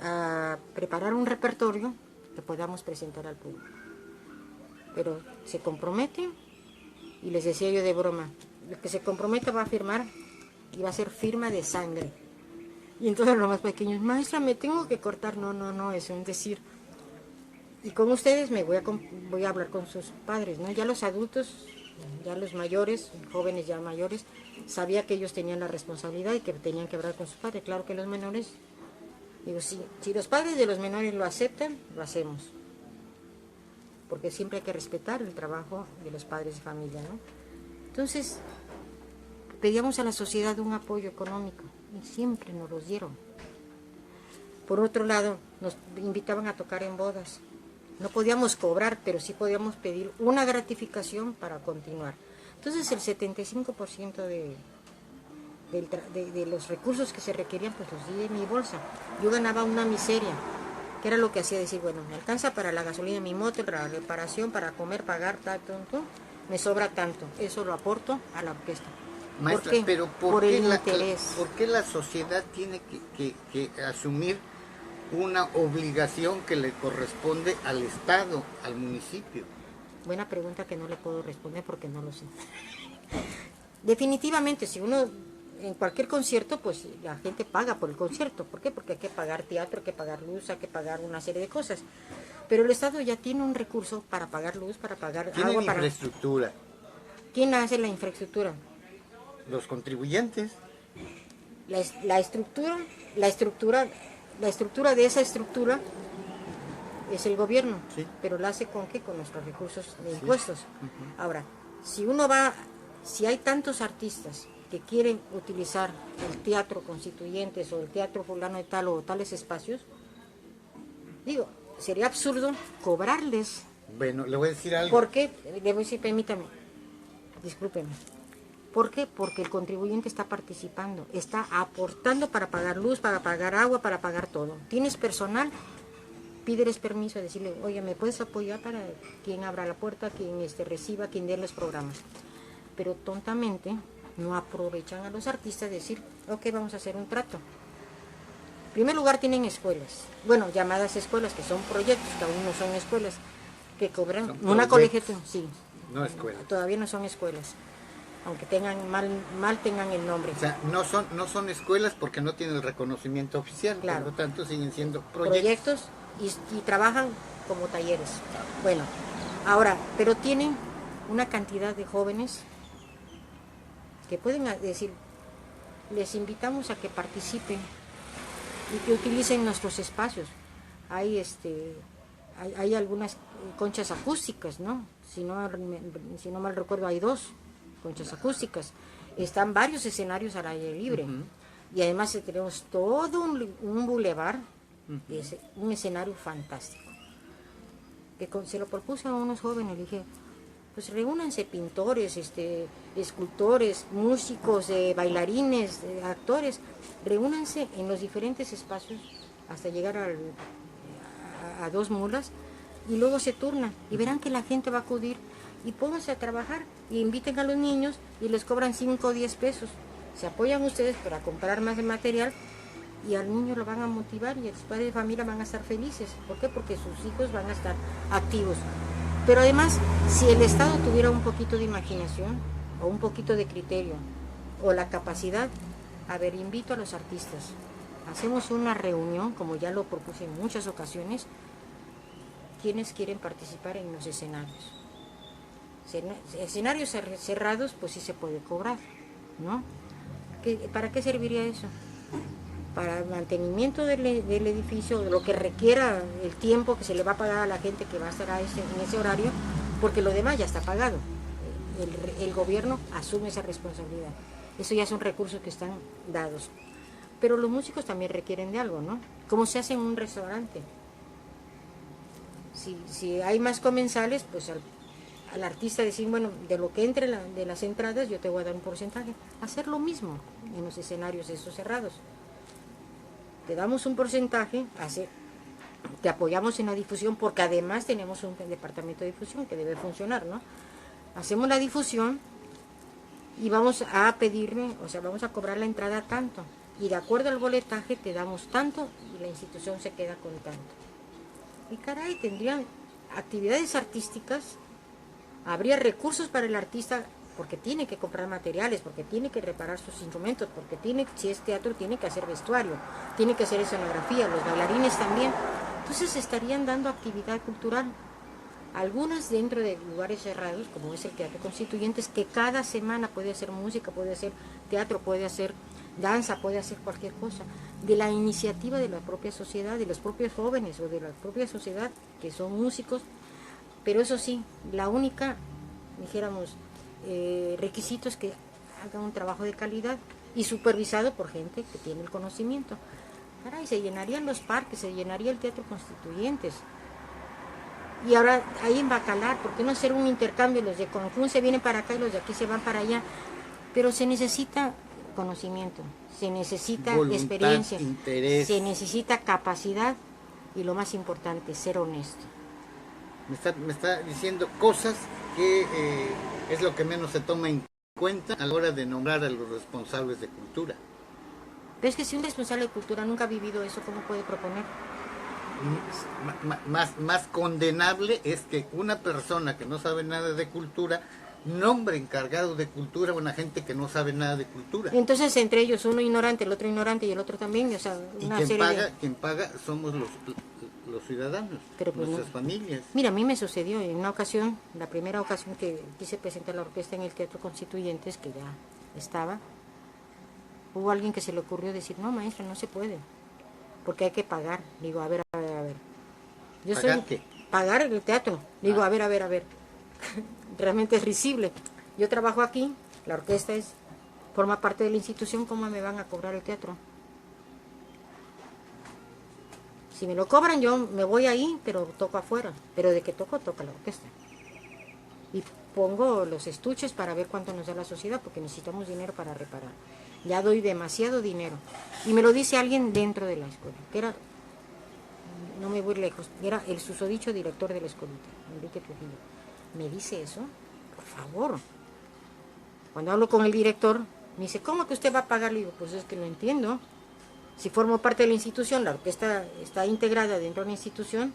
a preparar un repertorio que podamos presentar al público. Pero se comprometen, y les decía yo de broma, el que se comprometa va a firmar y va a ser firma de sangre. Y entonces los más pequeños, maestra, me tengo que cortar. No, es un decir. Y con ustedes voy a hablar con sus padres, ¿no? Ya los adultos, ya los mayores, jóvenes ya mayores, sabía que ellos tenían la responsabilidad y que tenían que hablar con sus padres. Claro que los menores, digo, si los padres de los menores lo aceptan, lo hacemos. Porque siempre hay que respetar el trabajo de los padres de familia, ¿no? Entonces, pedíamos a la sociedad un apoyo económico y siempre nos los dieron. Por otro lado, nos invitaban a tocar en bodas. No podíamos cobrar, pero sí podíamos pedir una gratificación para continuar. Entonces, el 75% de los recursos que se requerían, pues los di en mi bolsa. Yo ganaba una miseria, que era lo que hacía decir, bueno, me alcanza para la gasolina de mi moto, para la reparación, para comer, pagar, tanto, me sobra tanto. Eso lo aporto a la orquesta. Maestra, ¿Por qué? pero por el interés. ¿por qué la sociedad tiene que asumir una obligación que le corresponde al Estado, al municipio? Buena pregunta que no le puedo responder porque no lo sé. Definitivamente, si uno en cualquier concierto, pues la gente paga por el concierto. ¿Por qué? Porque hay que pagar teatro, hay que pagar luz, hay que pagar una serie de cosas. Pero el Estado ya tiene un recurso para pagar luz, para pagar ¿Tienen agua. infraestructura? ¿Quién hace la infraestructura? Los contribuyentes. La estructura de esa estructura es el gobierno, Sí. pero la hace ¿con qué? Con nuestros recursos de impuestos. Uh-huh. Ahora, si hay tantos artistas que quieren utilizar el teatro Constituyentes o el teatro fulano de tal o tales espacios, digo, sería absurdo cobrarles. Bueno, le voy a decir algo. ¿Por qué? Le voy a decir, permítame, discúlpeme. ¿Por qué? Porque el contribuyente está participando, está aportando para pagar luz, para pagar agua, para pagar todo. ¿Tienes personal? Pídeles permiso, decirle, oye, ¿me puedes apoyar para quien abra la puerta, quien reciba, quien dé los programas? Pero tontamente no aprovechan a los artistas de decir, ok, vamos a hacer un trato. En primer lugar tienen escuelas, bueno, llamadas escuelas, que son proyectos, que aún no son escuelas, que cobran una colegiatura, sí. No escuelas. Todavía no son escuelas, aunque tengan mal tengan el nombre. O sea, no son escuelas porque no tienen el reconocimiento oficial, claro. Por lo tanto siguen siendo proyectos y trabajan como talleres. Bueno, ahora, pero tienen una cantidad de jóvenes que pueden decir, les invitamos a que participen y que utilicen nuestros espacios. Hay algunas conchas acústicas, ¿no? Si no mal recuerdo, hay 2 conchas acústicas. Están varios escenarios al aire libre. Uh-huh. Y además tenemos todo un bulevar, uh-huh, un escenario fantástico. Que se lo propuse a unos jóvenes, le dije, pues reúnanse pintores, escultores, músicos, bailarines, actores, reúnanse en los diferentes espacios hasta llegar a 2 mulas y luego se turnan y verán que la gente va a acudir y pónganse a trabajar y inviten a los niños y les cobran 5 o 10 pesos. Se apoyan ustedes para comprar más de material y al niño lo van a motivar y los padres de familia van a estar felices. ¿Por qué? Porque sus hijos van a estar activos. Pero además, si el Estado tuviera un poquito de imaginación o un poquito de criterio o la capacidad, a ver, invito a los artistas, hacemos una reunión, como ya lo propuse en muchas ocasiones, quienes quieren participar en los escenarios. Escenarios cerrados, pues sí se puede cobrar, ¿no? ¿Para qué serviría eso? Para el mantenimiento del edificio, de lo que requiera el tiempo que se le va a pagar a la gente que va a estar en ese horario, porque lo demás ya está pagado. El gobierno asume esa responsabilidad. Eso ya son recursos que están dados. Pero los músicos también requieren de algo, ¿no? Como se hace en un restaurante. Si hay más comensales, pues al artista decir, bueno, de lo que entre de las entradas yo te voy a dar un porcentaje. Hacer lo mismo en los escenarios estos cerrados. Te damos un porcentaje, te apoyamos en la difusión, porque además tenemos un departamento de difusión que debe funcionar, ¿no? Hacemos la difusión y vamos a pedirle, o sea, vamos a cobrar la entrada tanto. Y de acuerdo al boletaje te damos tanto y la institución se queda con tanto. Y caray, tendrían actividades artísticas, habría recursos para el artista, porque tiene que comprar materiales, porque tiene que reparar sus instrumentos, porque si es teatro, tiene que hacer vestuario, tiene que hacer escenografía, los bailarines también. Entonces estarían dando actividad cultural. Algunas dentro de lugares cerrados, como es el Teatro Constituyentes, que cada semana puede hacer música, puede hacer teatro, puede hacer danza, puede hacer cualquier cosa, de la iniciativa de la propia sociedad, de los propios jóvenes o de la propia sociedad que son músicos. Pero eso sí, la única, dijéramos, requisito es que hagan un trabajo de calidad y supervisado por gente que tiene el conocimiento. Caray, se llenarían los parques, se llenaría el Teatro Constituyentes. Y ahora ahí en Bacalar, ¿por qué no hacer un intercambio? Los de Cancún se vienen para acá y los de aquí se van para allá. Pero se necesita conocimiento, se necesita voluntad, experiencia, interés. Se necesita capacidad y lo más importante, ser honesto. Me está diciendo cosas que es lo que menos se toma en cuenta a la hora de nombrar a los responsables de cultura. Pero es que si un responsable de cultura nunca ha vivido eso, ¿cómo puede proponer? Más condenable es que una persona que no sabe nada de cultura nombre encargado de cultura a una gente que no sabe nada de cultura. Entonces entre ellos uno ignorante, el otro ignorante y el otro también, o sea, una quien paga somos los ciudadanos, pero pues nuestras familias. Mira, a mí me sucedió en una ocasión, la primera ocasión que quise presentar la orquesta en el Teatro Constituyentes, que ya estaba, hubo alguien que se le ocurrió decir, no maestra, no se puede, porque hay que pagar. Digo, a ver. ¿Pagar qué? Pagar el teatro. Digo, a ver. Realmente es risible. Yo trabajo aquí, la orquesta forma parte de la institución, ¿cómo me van a cobrar el teatro? Si me lo cobran, yo me voy ahí, pero toco afuera. Pero de que toca la orquesta. Y pongo los estuches para ver cuánto nos da la sociedad, porque necesitamos dinero para reparar. Ya doy demasiado dinero. Y me lo dice alguien dentro de la escuela, que era, no me voy lejos, era el susodicho director de la escuelita, Enrique Trujillo. Me dice eso, por favor. Cuando hablo con el director, me dice, ¿cómo que usted va a pagar? Le digo, pues es que no entiendo. Si formo parte de la institución, la orquesta está integrada dentro de la institución,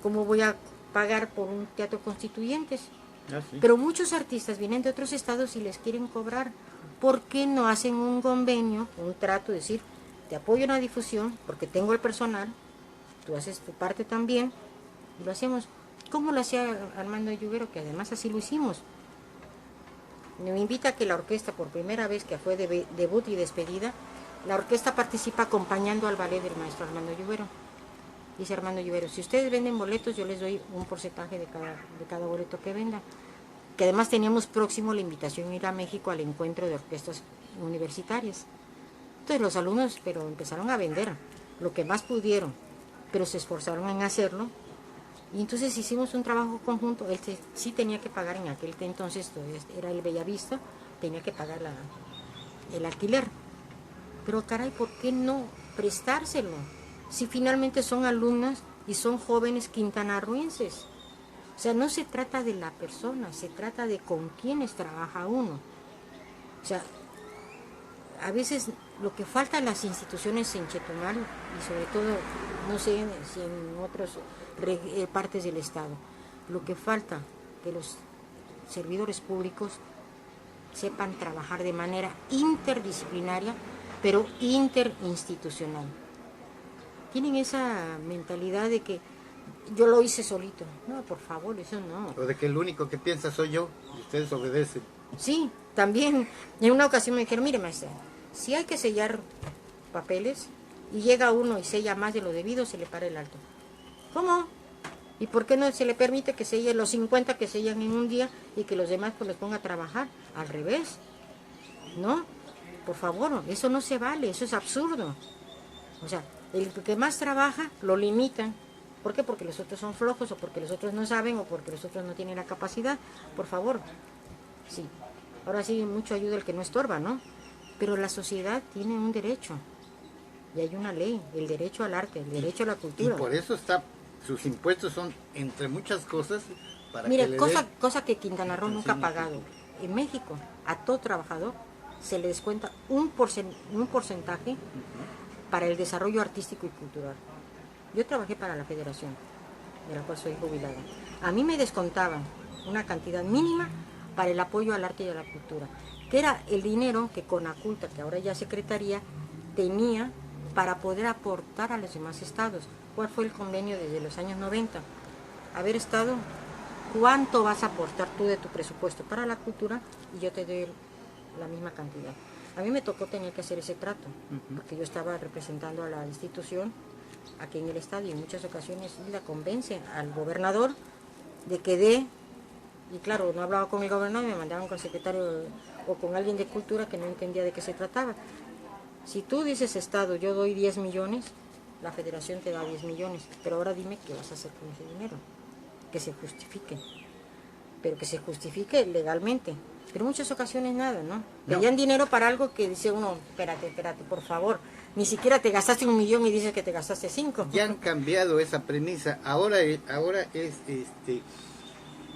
¿cómo voy a pagar por un Teatro Constituyentes? Sí. Pero muchos artistas vienen de otros estados y les quieren cobrar. ¿Por qué no hacen un convenio, un trato, decir, te apoyo en la difusión, porque tengo el personal, tú haces tu parte también, y lo hacemos? ¿Cómo lo hacía Armando Ayubero? Que además así lo hicimos. Me invita a que la orquesta, por primera vez que fue debut y despedida, la orquesta participa acompañando al ballet del maestro Armando Ayubero. Dice Armando Ayubero, si ustedes venden boletos, yo les doy un porcentaje de cada boleto que vendan. Que además teníamos próximo la invitación a ir a México al encuentro de orquestas universitarias. Entonces los alumnos empezaron a vender lo que más pudieron, pero se esforzaron en hacerlo. Y entonces hicimos un trabajo conjunto. Él sí tenía que pagar en aquel entonces, era el Bellavista, tenía que pagar el alquiler. Pero caray, ¿por qué no prestárselo? Si finalmente son alumnas y son jóvenes quintanarruenses. O sea, no se trata de la persona, se trata de con quiénes trabaja uno. O sea, a veces lo que falta en las instituciones en Chetumal, y sobre todo, no sé si en otras partes del Estado, lo que falta que los servidores públicos sepan trabajar de manera interdisciplinaria, pero interinstitucional. Tienen esa mentalidad de que yo lo hice solito. No, por favor, eso no. O de que el único que piensa soy yo y ustedes obedecen. Sí, también. En una ocasión me dijeron, mire maestra, si hay que sellar papeles y llega uno y sella más de lo debido, se le para el alto. ¿Cómo? ¿Y por qué no se le permite que sellen los 50 que sellan en un día y que los demás pues los ponga a trabajar? Al revés, ¿no? Por favor, eso no se vale, eso es absurdo. O sea, el que más trabaja lo limitan. ¿Por qué? Porque los otros son flojos, o porque los otros no saben, o porque los otros no tienen la capacidad. Por favor, sí. Ahora sí, mucho ayuda el que no estorba, ¿no? Pero la sociedad tiene un derecho. Y hay una ley, el derecho al arte, el derecho a la cultura. Y por eso sus impuestos son, entre muchas cosas, para Mire, que le cosa que Quintana Roo nunca ha pagado. En México, a todo trabajador se le descuenta un porcentaje para el desarrollo artístico y cultural. Yo trabajé para la federación, de la cual soy jubilada. A mí me descontaban una cantidad mínima para el apoyo al arte y a la cultura, que era el dinero que Conaculta, que ahora ya es Secretaría, tenía para poder aportar a los demás estados. ¿Cuál fue el convenio desde los años 90? Haber estado, ¿cuánto vas a aportar tú de tu presupuesto para la cultura? Y yo te doy la misma cantidad. A mí me tocó tener que hacer ese trato, porque yo estaba representando a la institución aquí en el estadio. En muchas ocasiones la convence al gobernador de que dé, y claro, no hablaba con el gobernador, me mandaban con el secretario o con alguien de cultura que no entendía de qué se trataba. Si tú dices estado, yo doy 10 millones, la federación te da 10 millones, pero ahora dime qué vas a hacer con ese dinero, que se justifique, pero que se justifique legalmente. Pero en muchas ocasiones nada, ¿no? Pedían dinero para algo que dice uno, espérate, por favor, ni siquiera te gastaste 1 millón y dices que te gastaste 5. Ya han cambiado esa premisa. Ahora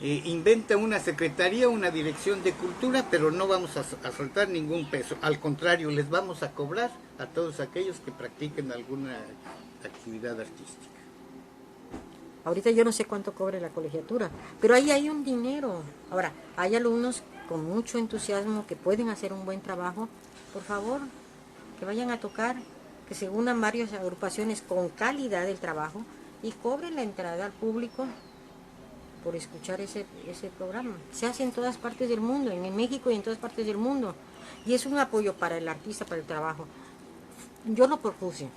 inventa una secretaría, una dirección de cultura, pero no vamos a soltar ningún peso. Al contrario, les vamos a cobrar a todos aquellos que practiquen alguna actividad artística. Ahorita yo no sé cuánto cobre la colegiatura, pero ahí hay un dinero. Ahora, hay alumnos con mucho entusiasmo que pueden hacer un buen trabajo. Por favor, que vayan a tocar, que se unan varias agrupaciones con calidad del trabajo y cobren la entrada al público por escuchar ese programa. Se hace en todas partes del mundo, en México y en todas partes del mundo. Y es un apoyo para el artista, para el trabajo. Yo lo propuse.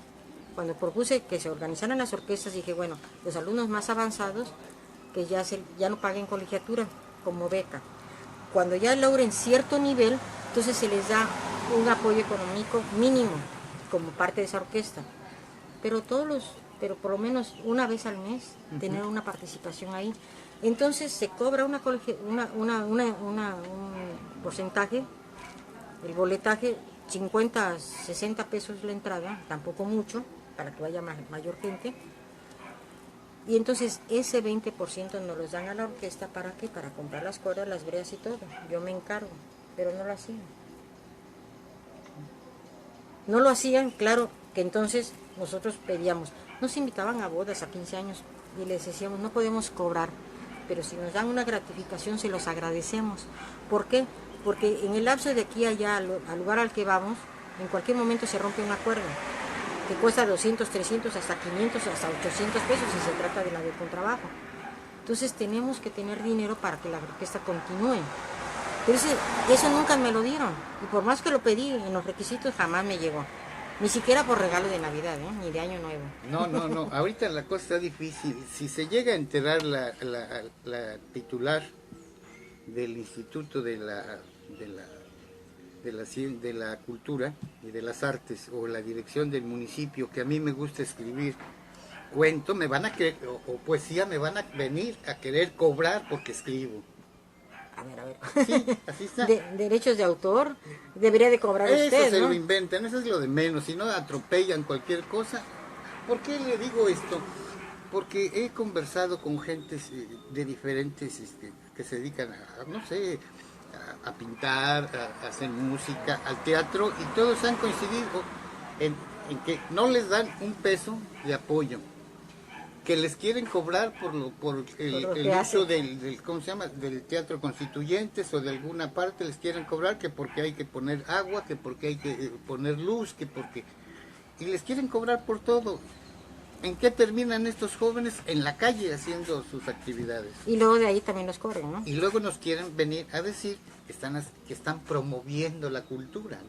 Cuando propuse que se organizaran las orquestas, dije, bueno, los alumnos más avanzados, que ya no paguen colegiatura como beca. Cuando ya logren cierto nivel, entonces se les da un apoyo económico mínimo como parte de esa orquesta. Pero por lo menos una vez al mes, tener una participación ahí. Entonces se cobra un porcentaje, el boletaje, 50, 60 pesos la entrada, tampoco mucho, para que vaya mayor gente. Y entonces ese 20% nos los dan a la orquesta, ¿para qué? Para comprar las cuerdas, las breas y todo. Yo me encargo, pero no lo hacían. No lo hacían, claro que entonces nosotros pedíamos, nos invitaban a bodas, a 15 años, y les decíamos, no podemos cobrar, pero si nos dan una gratificación se los agradecemos. ¿Por qué? Porque en el lapso de aquí a allá, al lugar al que vamos, en cualquier momento se rompe una cuerda, que cuesta 200, 300, hasta 500, hasta 800 pesos si se trata de la de contrabajo. Entonces tenemos que tener dinero para que la orquesta continúe. Pero eso nunca me lo dieron, y por más que lo pedí en los requisitos jamás me llegó. Ni siquiera por regalo de Navidad, ni de Año Nuevo. No, ahorita la cosa está difícil. Si se llega a enterar la titular del Instituto de la Cultura y de las Artes, o la dirección del municipio, que a mí me gusta escribir cuento, me van a querer, o poesía, me van a venir a querer cobrar porque escribo. A ver. Sí, así está. Derechos de autor, debería de cobrar Eso usted, se ¿no? lo inventan, eso es lo de menos. Si no atropellan cualquier cosa. ¿Por qué le digo esto? Porque he conversado con gentes de diferentes que se dedican a, no sé, a pintar, a hacer música, al teatro, y todos han coincidido en que no les dan un peso de apoyo, que les quieren cobrar por el uso del ¿cómo se llama?, del Teatro Constituyentes, o de alguna parte les quieren cobrar que porque hay que poner agua, que porque hay que poner luz, que porque... y les quieren cobrar por todo. ¿En qué terminan estos jóvenes? En la calle haciendo sus actividades. Y luego de ahí también los cobran, ¿no? Y luego nos quieren venir a decir que están promoviendo la cultura, ¿no?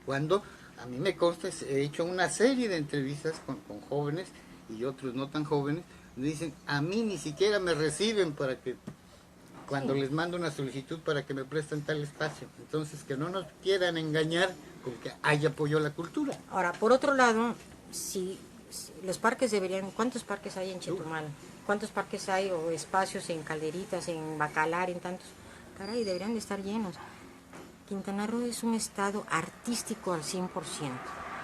Cuando a mí me consta, he hecho una serie de entrevistas con jóvenes y otros no tan jóvenes, Dicen, a mí ni siquiera me reciben para que cuando les mando una solicitud para que me presten tal espacio. Entonces, que no nos quieran engañar con que hay apoyo a la cultura. Ahora, por otro lado, si los parques deberían, ¿cuántos parques hay en Chetumal? ¿Cuántos parques hay o espacios en Calderitas, en Bacalar, en tantos? Caray, deberían de estar llenos. Quintana Roo es un estado artístico al 100%,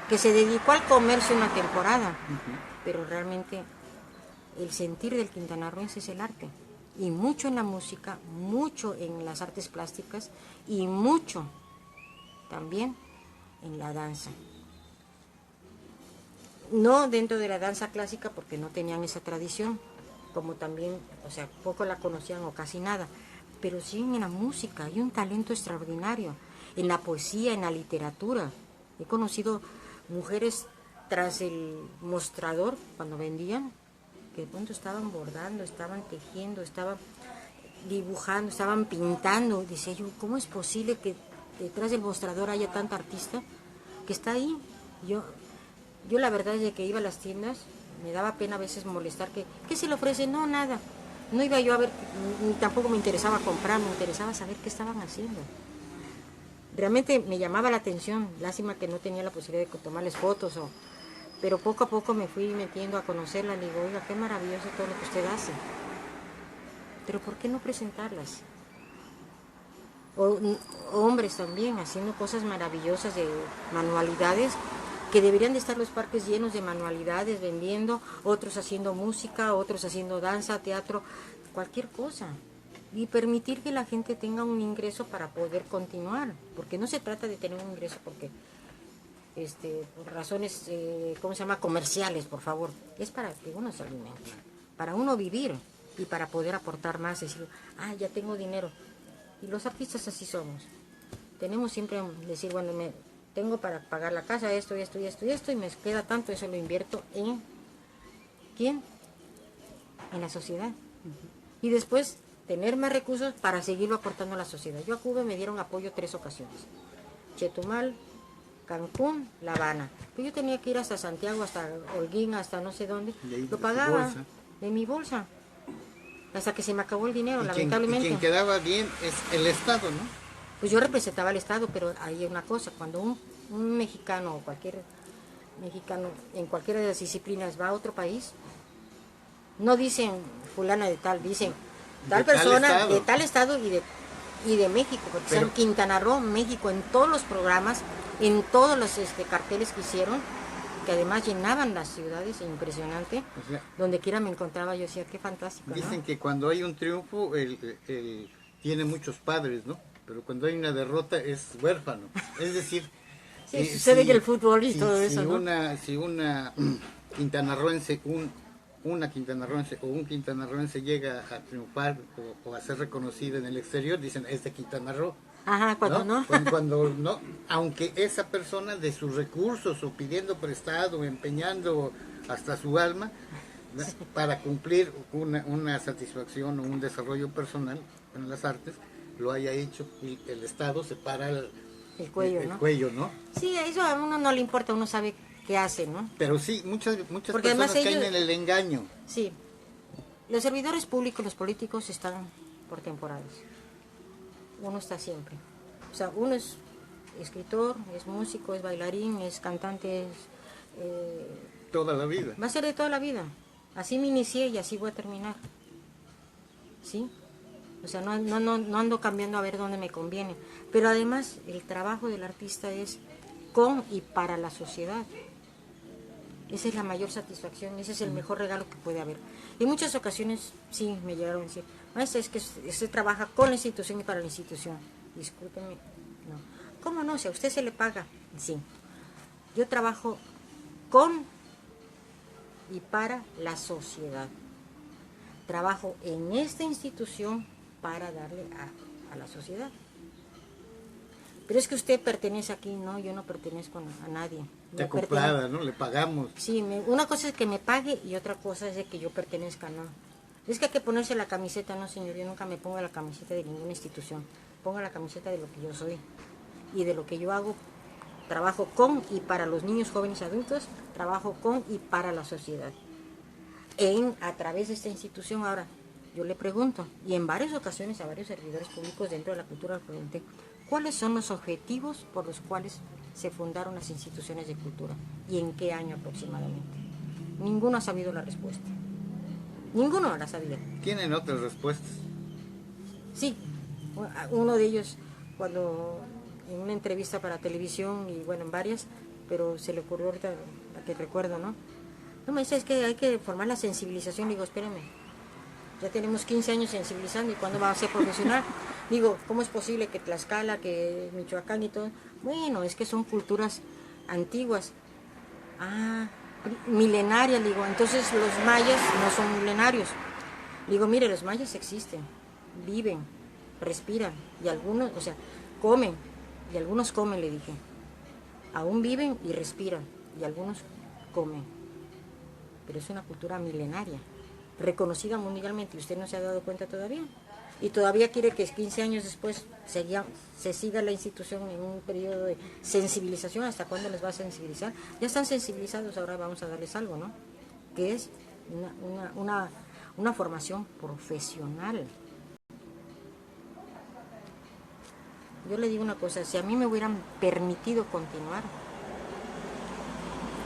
que se dedicó al comercio una temporada, pero realmente el sentir del quintanarroense es el arte. Y mucho en la música, mucho en las artes plásticas y mucho también en la danza. No dentro de la danza clásica porque no tenían esa tradición, como también, o sea, poco la conocían o casi nada, pero sí en la música, hay un talento extraordinario, en la poesía, en la literatura. He conocido mujeres tras el mostrador cuando vendían, que de pronto estaban bordando, estaban tejiendo, estaban dibujando, estaban pintando. Decía yo, ¿cómo es posible que detrás del mostrador haya tanta artista que está ahí? Yo la verdad es de que iba a las tiendas, me daba pena a veces molestar, ¿qué se le ofrece? No, nada. No iba yo a ver, ni tampoco me interesaba comprar, me interesaba saber qué estaban haciendo. Realmente me llamaba la atención, lástima que no tenía la posibilidad de tomarles fotos, pero poco a poco me fui metiendo a conocerla. Le digo, oiga, qué maravilloso todo lo que usted hace. Pero ¿por qué no presentarlas? O hombres también haciendo cosas maravillosas de manualidades, que deberían de estar los parques llenos de manualidades, vendiendo, otros haciendo música, otros haciendo danza, teatro, cualquier cosa. Y permitir que la gente tenga un ingreso para poder continuar, porque no se trata de tener un ingreso porque por razones, comerciales, por favor. Es para que uno se alimente, para uno vivir y para poder aportar más, decir, ya tengo dinero. Y los artistas así somos. Tenemos siempre decir, bueno, tengo para pagar la casa, esto, y me queda tanto, eso lo invierto en ¿quién? En la sociedad. Y después tener más recursos para seguirlo aportando a la sociedad. Yo a Cuba me dieron apoyo 3 ocasiones. Chetumal, Cancún, La Habana. Pues yo tenía que ir hasta Santiago, hasta Holguín, hasta no sé dónde. Lo pagaba de mi bolsa. Hasta que se me acabó el dinero, lamentablemente. Y quien quedaba bien es el Estado, ¿no? Pues yo representaba al Estado, pero hay una cosa, cuando un mexicano o cualquier mexicano en cualquiera de las disciplinas va a otro país, no dicen fulana de tal, dicen tal persona de tal estado y de México, porque son Quintana Roo, México, en todos los programas, en todos los carteles que hicieron, que además llenaban las ciudades, impresionante. O sea, donde quiera me encontraba, yo decía, qué fantástico. Dicen, ¿no?, que cuando hay un triunfo, tiene muchos padres, ¿no? Pero cuando hay una derrota es huérfano. Es decir, sí, sucede que el fútbol y todo eso, ¿no? Si una quintanarroense, una quintanarroense o un quintanarroense llega a triunfar o a ser reconocido en el exterior, dicen, es de Quintana Roo. Ajá, cuando no. Cuando no, aunque esa persona de sus recursos o pidiendo prestado, empeñando hasta su alma, ¿no?, sí, para cumplir una satisfacción o un desarrollo personal en las artes, lo haya hecho y el Estado se para el cuello, ¿no? Sí, eso a uno no le importa, uno sabe qué hace, ¿no? Pero sí, muchas personas caen en el engaño. Sí, los servidores públicos, los políticos están por temporadas. Uno está siempre. O sea, uno es escritor, es músico, es bailarín, es cantante, es... toda la vida. Va a ser de toda la vida. Así me inicié y así voy a terminar. ¿Sí? O sea, no ando cambiando a ver dónde me conviene. Pero además, el trabajo del artista es con y para la sociedad. Esa es la mayor satisfacción, ese es el mejor regalo que puede haber. En muchas ocasiones, sí, me llegaron a decir, maestra, es que usted trabaja con la institución y para la institución. Discúlpeme, no. ¿Cómo no? Si a usted se le paga. Sí. Yo trabajo con y para la sociedad. Trabajo en esta institución para darle a la sociedad. Pero es que usted pertenece aquí, no, yo no pertenezco a nadie. Está acoplada, ¿no? Le pagamos. Sí, una cosa es que me pague y otra cosa es de que yo pertenezca, no. Es que hay que ponerse la camiseta, no señor, yo nunca me pongo la camiseta de ninguna institución. Pongo la camiseta de lo que yo soy y de lo que yo hago. Trabajo con y para los niños, jóvenes y adultos, trabajo con y para la sociedad. a través de esta institución. Ahora, yo le pregunto, y en varias ocasiones a varios servidores públicos dentro de la cultura les pregunté, ¿cuáles son los objetivos por los cuales se fundaron las instituciones de cultura? ¿Y en qué año aproximadamente? Ninguno ha sabido la respuesta. Ninguno la sabía. ¿Tienen otras respuestas? Sí, uno de ellos, cuando en una entrevista para televisión, y bueno, en varias, pero se le ocurrió ahorita, la que recuerdo, ¿no? No me dice, es que hay que formar la sensibilización. Digo, espérame, ya tenemos 15 años sensibilizando, ¿y cuándo va a ser profesional? Digo, ¿cómo es posible que Tlaxcala, que Michoacán y todo? Bueno, es que son culturas antiguas. Ah, milenarias, digo, entonces los mayas no son milenarios. Digo, mire, los mayas existen, viven, respiran, y algunos, o sea, comen, y algunos comen, le dije. Aún viven y respiran, y algunos comen. Pero es una cultura milenaria, reconocida mundialmente, y usted no se ha dado cuenta todavía. Y todavía quiere que 15 años después se siga la institución en un periodo de sensibilización. ¿Hasta cuándo les va a sensibilizar? Ya están sensibilizados, ahora vamos a darles algo, ¿no? Que es una formación profesional. Yo le digo una cosa, si a mí me hubieran permitido continuar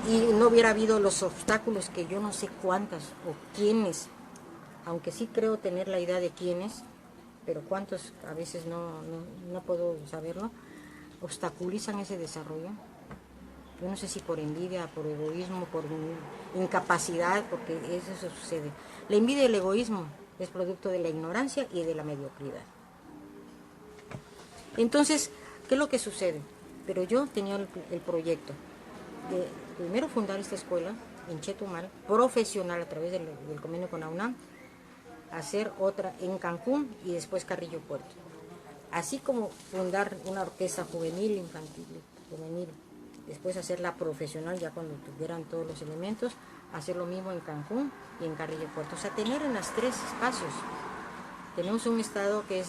y no hubiera habido los obstáculos que yo no sé cuántas o quiénes, aunque sí creo tener la idea de quiénes, pero cuántos a veces no puedo saberlo, obstaculizan ese desarrollo. Yo no sé si por envidia, por egoísmo, por incapacidad, porque eso sucede. La envidia y el egoísmo es producto de la ignorancia y de la mediocridad. Entonces, ¿qué es lo que sucede? Pero yo tenía el proyecto de primero fundar esta escuela en Chetumal, profesional a través del convenio con la UNAM, hacer otra en Cancún y después Carrillo Puerto. Así como fundar una orquesta juvenil, infantil, juvenil, después hacerla profesional ya cuando tuvieran todos los elementos, hacer lo mismo en Cancún y en Carrillo Puerto. O sea, tener en las tres espacios. Tenemos un estado que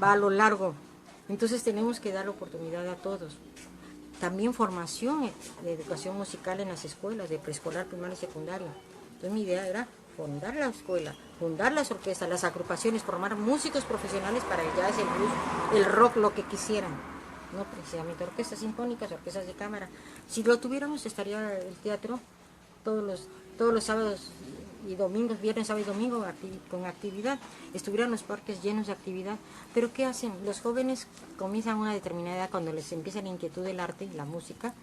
va a lo largo, entonces tenemos que dar oportunidad a todos. También formación de educación musical en las escuelas, de preescolar, primaria y secundaria. Entonces mi idea era fundar la escuela, fundar las orquestas, las agrupaciones, formar músicos profesionales para el jazz, el blues, el rock, lo que quisieran. No precisamente orquestas sinfónicas, orquestas de cámara. Si lo tuviéramos, estaría el teatro todos los sábados y domingos, viernes, sábado y domingo, con actividad. Estuvieran los parques llenos de actividad. Pero ¿qué hacen? Los jóvenes comienzan a una determinada edad, cuando les empieza la inquietud del arte, la música,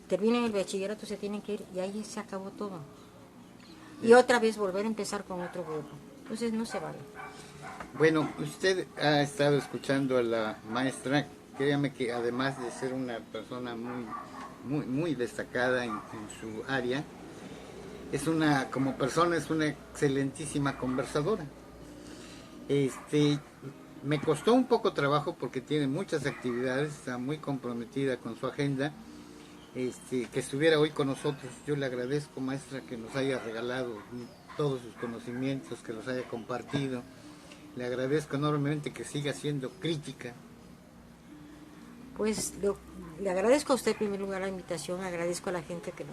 terminan el bachillerato, se tienen que ir y ahí se acabó todo. Y otra vez volver a empezar con otro grupo. Entonces no se vale. Bueno, usted ha estado escuchando a la maestra. Créame que además de ser una persona muy destacada en su área, como persona es una excelentísima conversadora. Me costó un poco trabajo porque tiene muchas actividades, está muy comprometida con su agenda. Que estuviera hoy con nosotros, yo le agradezco, maestra, que nos haya regalado todos sus conocimientos, que los haya compartido. Le agradezco enormemente que siga siendo crítica. Pues le agradezco a usted en primer lugar la invitación, agradezco a la gente que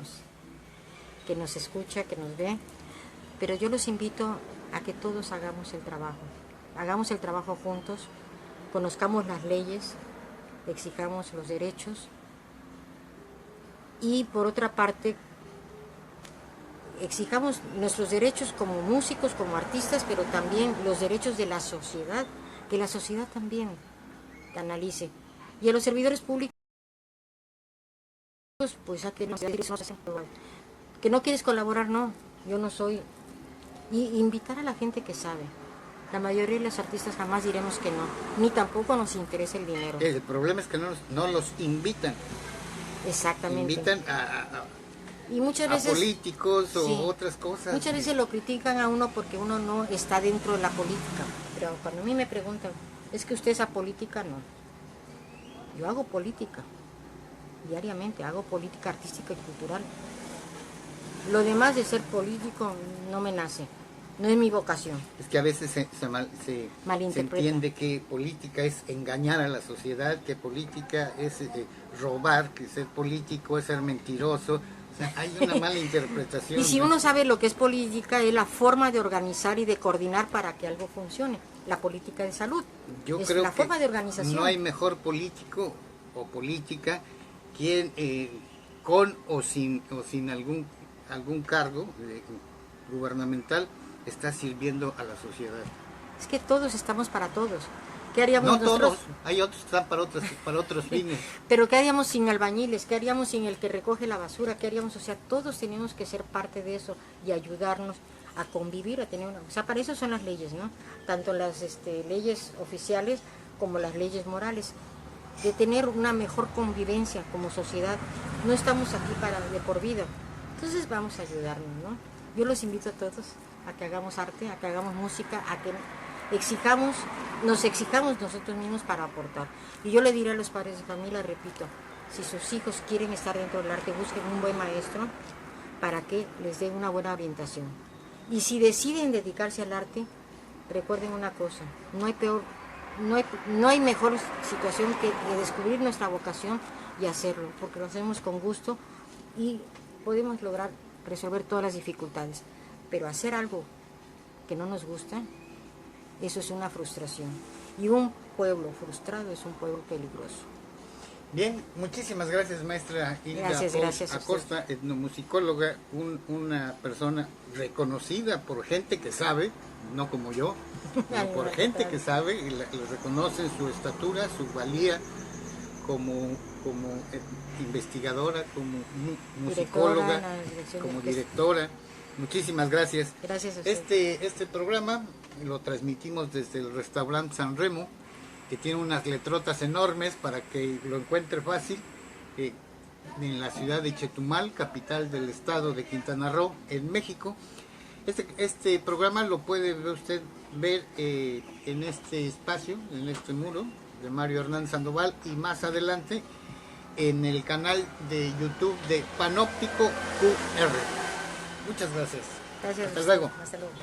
nos escucha, que nos ve, pero yo los invito a que todos hagamos el trabajo juntos, conozcamos las leyes, exijamos los derechos y por otra parte exijamos nuestros derechos como músicos, como artistas, pero también los derechos de la sociedad, que la sociedad también canalice. Y a los servidores públicos, pues a que no quieres colaborar, no, yo no soy. Y invitar a la gente que sabe. La mayoría de los artistas jamás diremos que no, ni tampoco nos interesa el dinero. El problema es que no los invitan. Exactamente. Invitan y muchas veces, políticos o otras cosas. Muchas veces lo critican a uno porque uno no está dentro de la política. Pero cuando a mí me preguntan, ¿es que usted es apolítica? No. Yo hago política. Diariamente hago política artística y cultural. Lo demás de ser político no me nace. No es mi vocación. Es que a veces se entiende que política es engañar a la sociedad, que política es robar, que ser político es ser mentiroso. O sea, hay una mala interpretación. Y si uno sabe lo que es política, es la forma de organizar y de coordinar para que algo funcione. La política de salud. Yo es creo la que forma de organización. no hay mejor político o política quien con o sin algún cargo gubernamental está sirviendo a la sociedad. Es que todos estamos para todos. ¿Qué haríamos No nosotros? todos, hay otros que están para otros fines. Pero ¿qué haríamos sin albañiles? ¿Qué haríamos sin el que recoge la basura? ¿Qué haríamos? O sea, todos tenemos que ser parte de eso y ayudarnos a convivir, a tener una... O sea, para eso son las leyes, ¿no? Tanto las leyes oficiales como las leyes morales. De tener una mejor convivencia como sociedad. No estamos aquí para de por vida. Entonces vamos a ayudarnos, ¿no? Yo los invito a todos a que hagamos arte, a que hagamos música, a que nos exijamos nosotros mismos para aportar. Y yo le diré a los padres de familia, repito, si sus hijos quieren estar dentro del arte, busquen un buen maestro para que les dé una buena orientación. Y si deciden dedicarse al arte, recuerden una cosa, no hay mejor situación que descubrir nuestra vocación y hacerlo, porque lo hacemos con gusto y podemos lograr resolver todas las dificultades. Pero hacer algo que no nos gusta, eso es una frustración. Y un pueblo frustrado es un pueblo peligroso. Bien, muchísimas gracias, maestra Hilda Gracias Acosta, etnomusicóloga, una persona reconocida por gente que sabe, no como yo, sino por gente que sabe y le reconocen su estatura, su valía como investigadora, como musicóloga, como directora. Muchísimas gracias. Gracias a usted. Este programa lo transmitimos desde el restaurante San Remo, que tiene unas letrotas enormes para que lo encuentre fácil, en la ciudad de Chetumal, capital del estado de Quintana Roo, en México. Este programa lo puede usted ver en este espacio, en este muro de Mario Hernández Sandoval, y más adelante en el canal de YouTube de Panóptico QR. Muchas gracias. Gracias. Hasta luego. Hasta luego.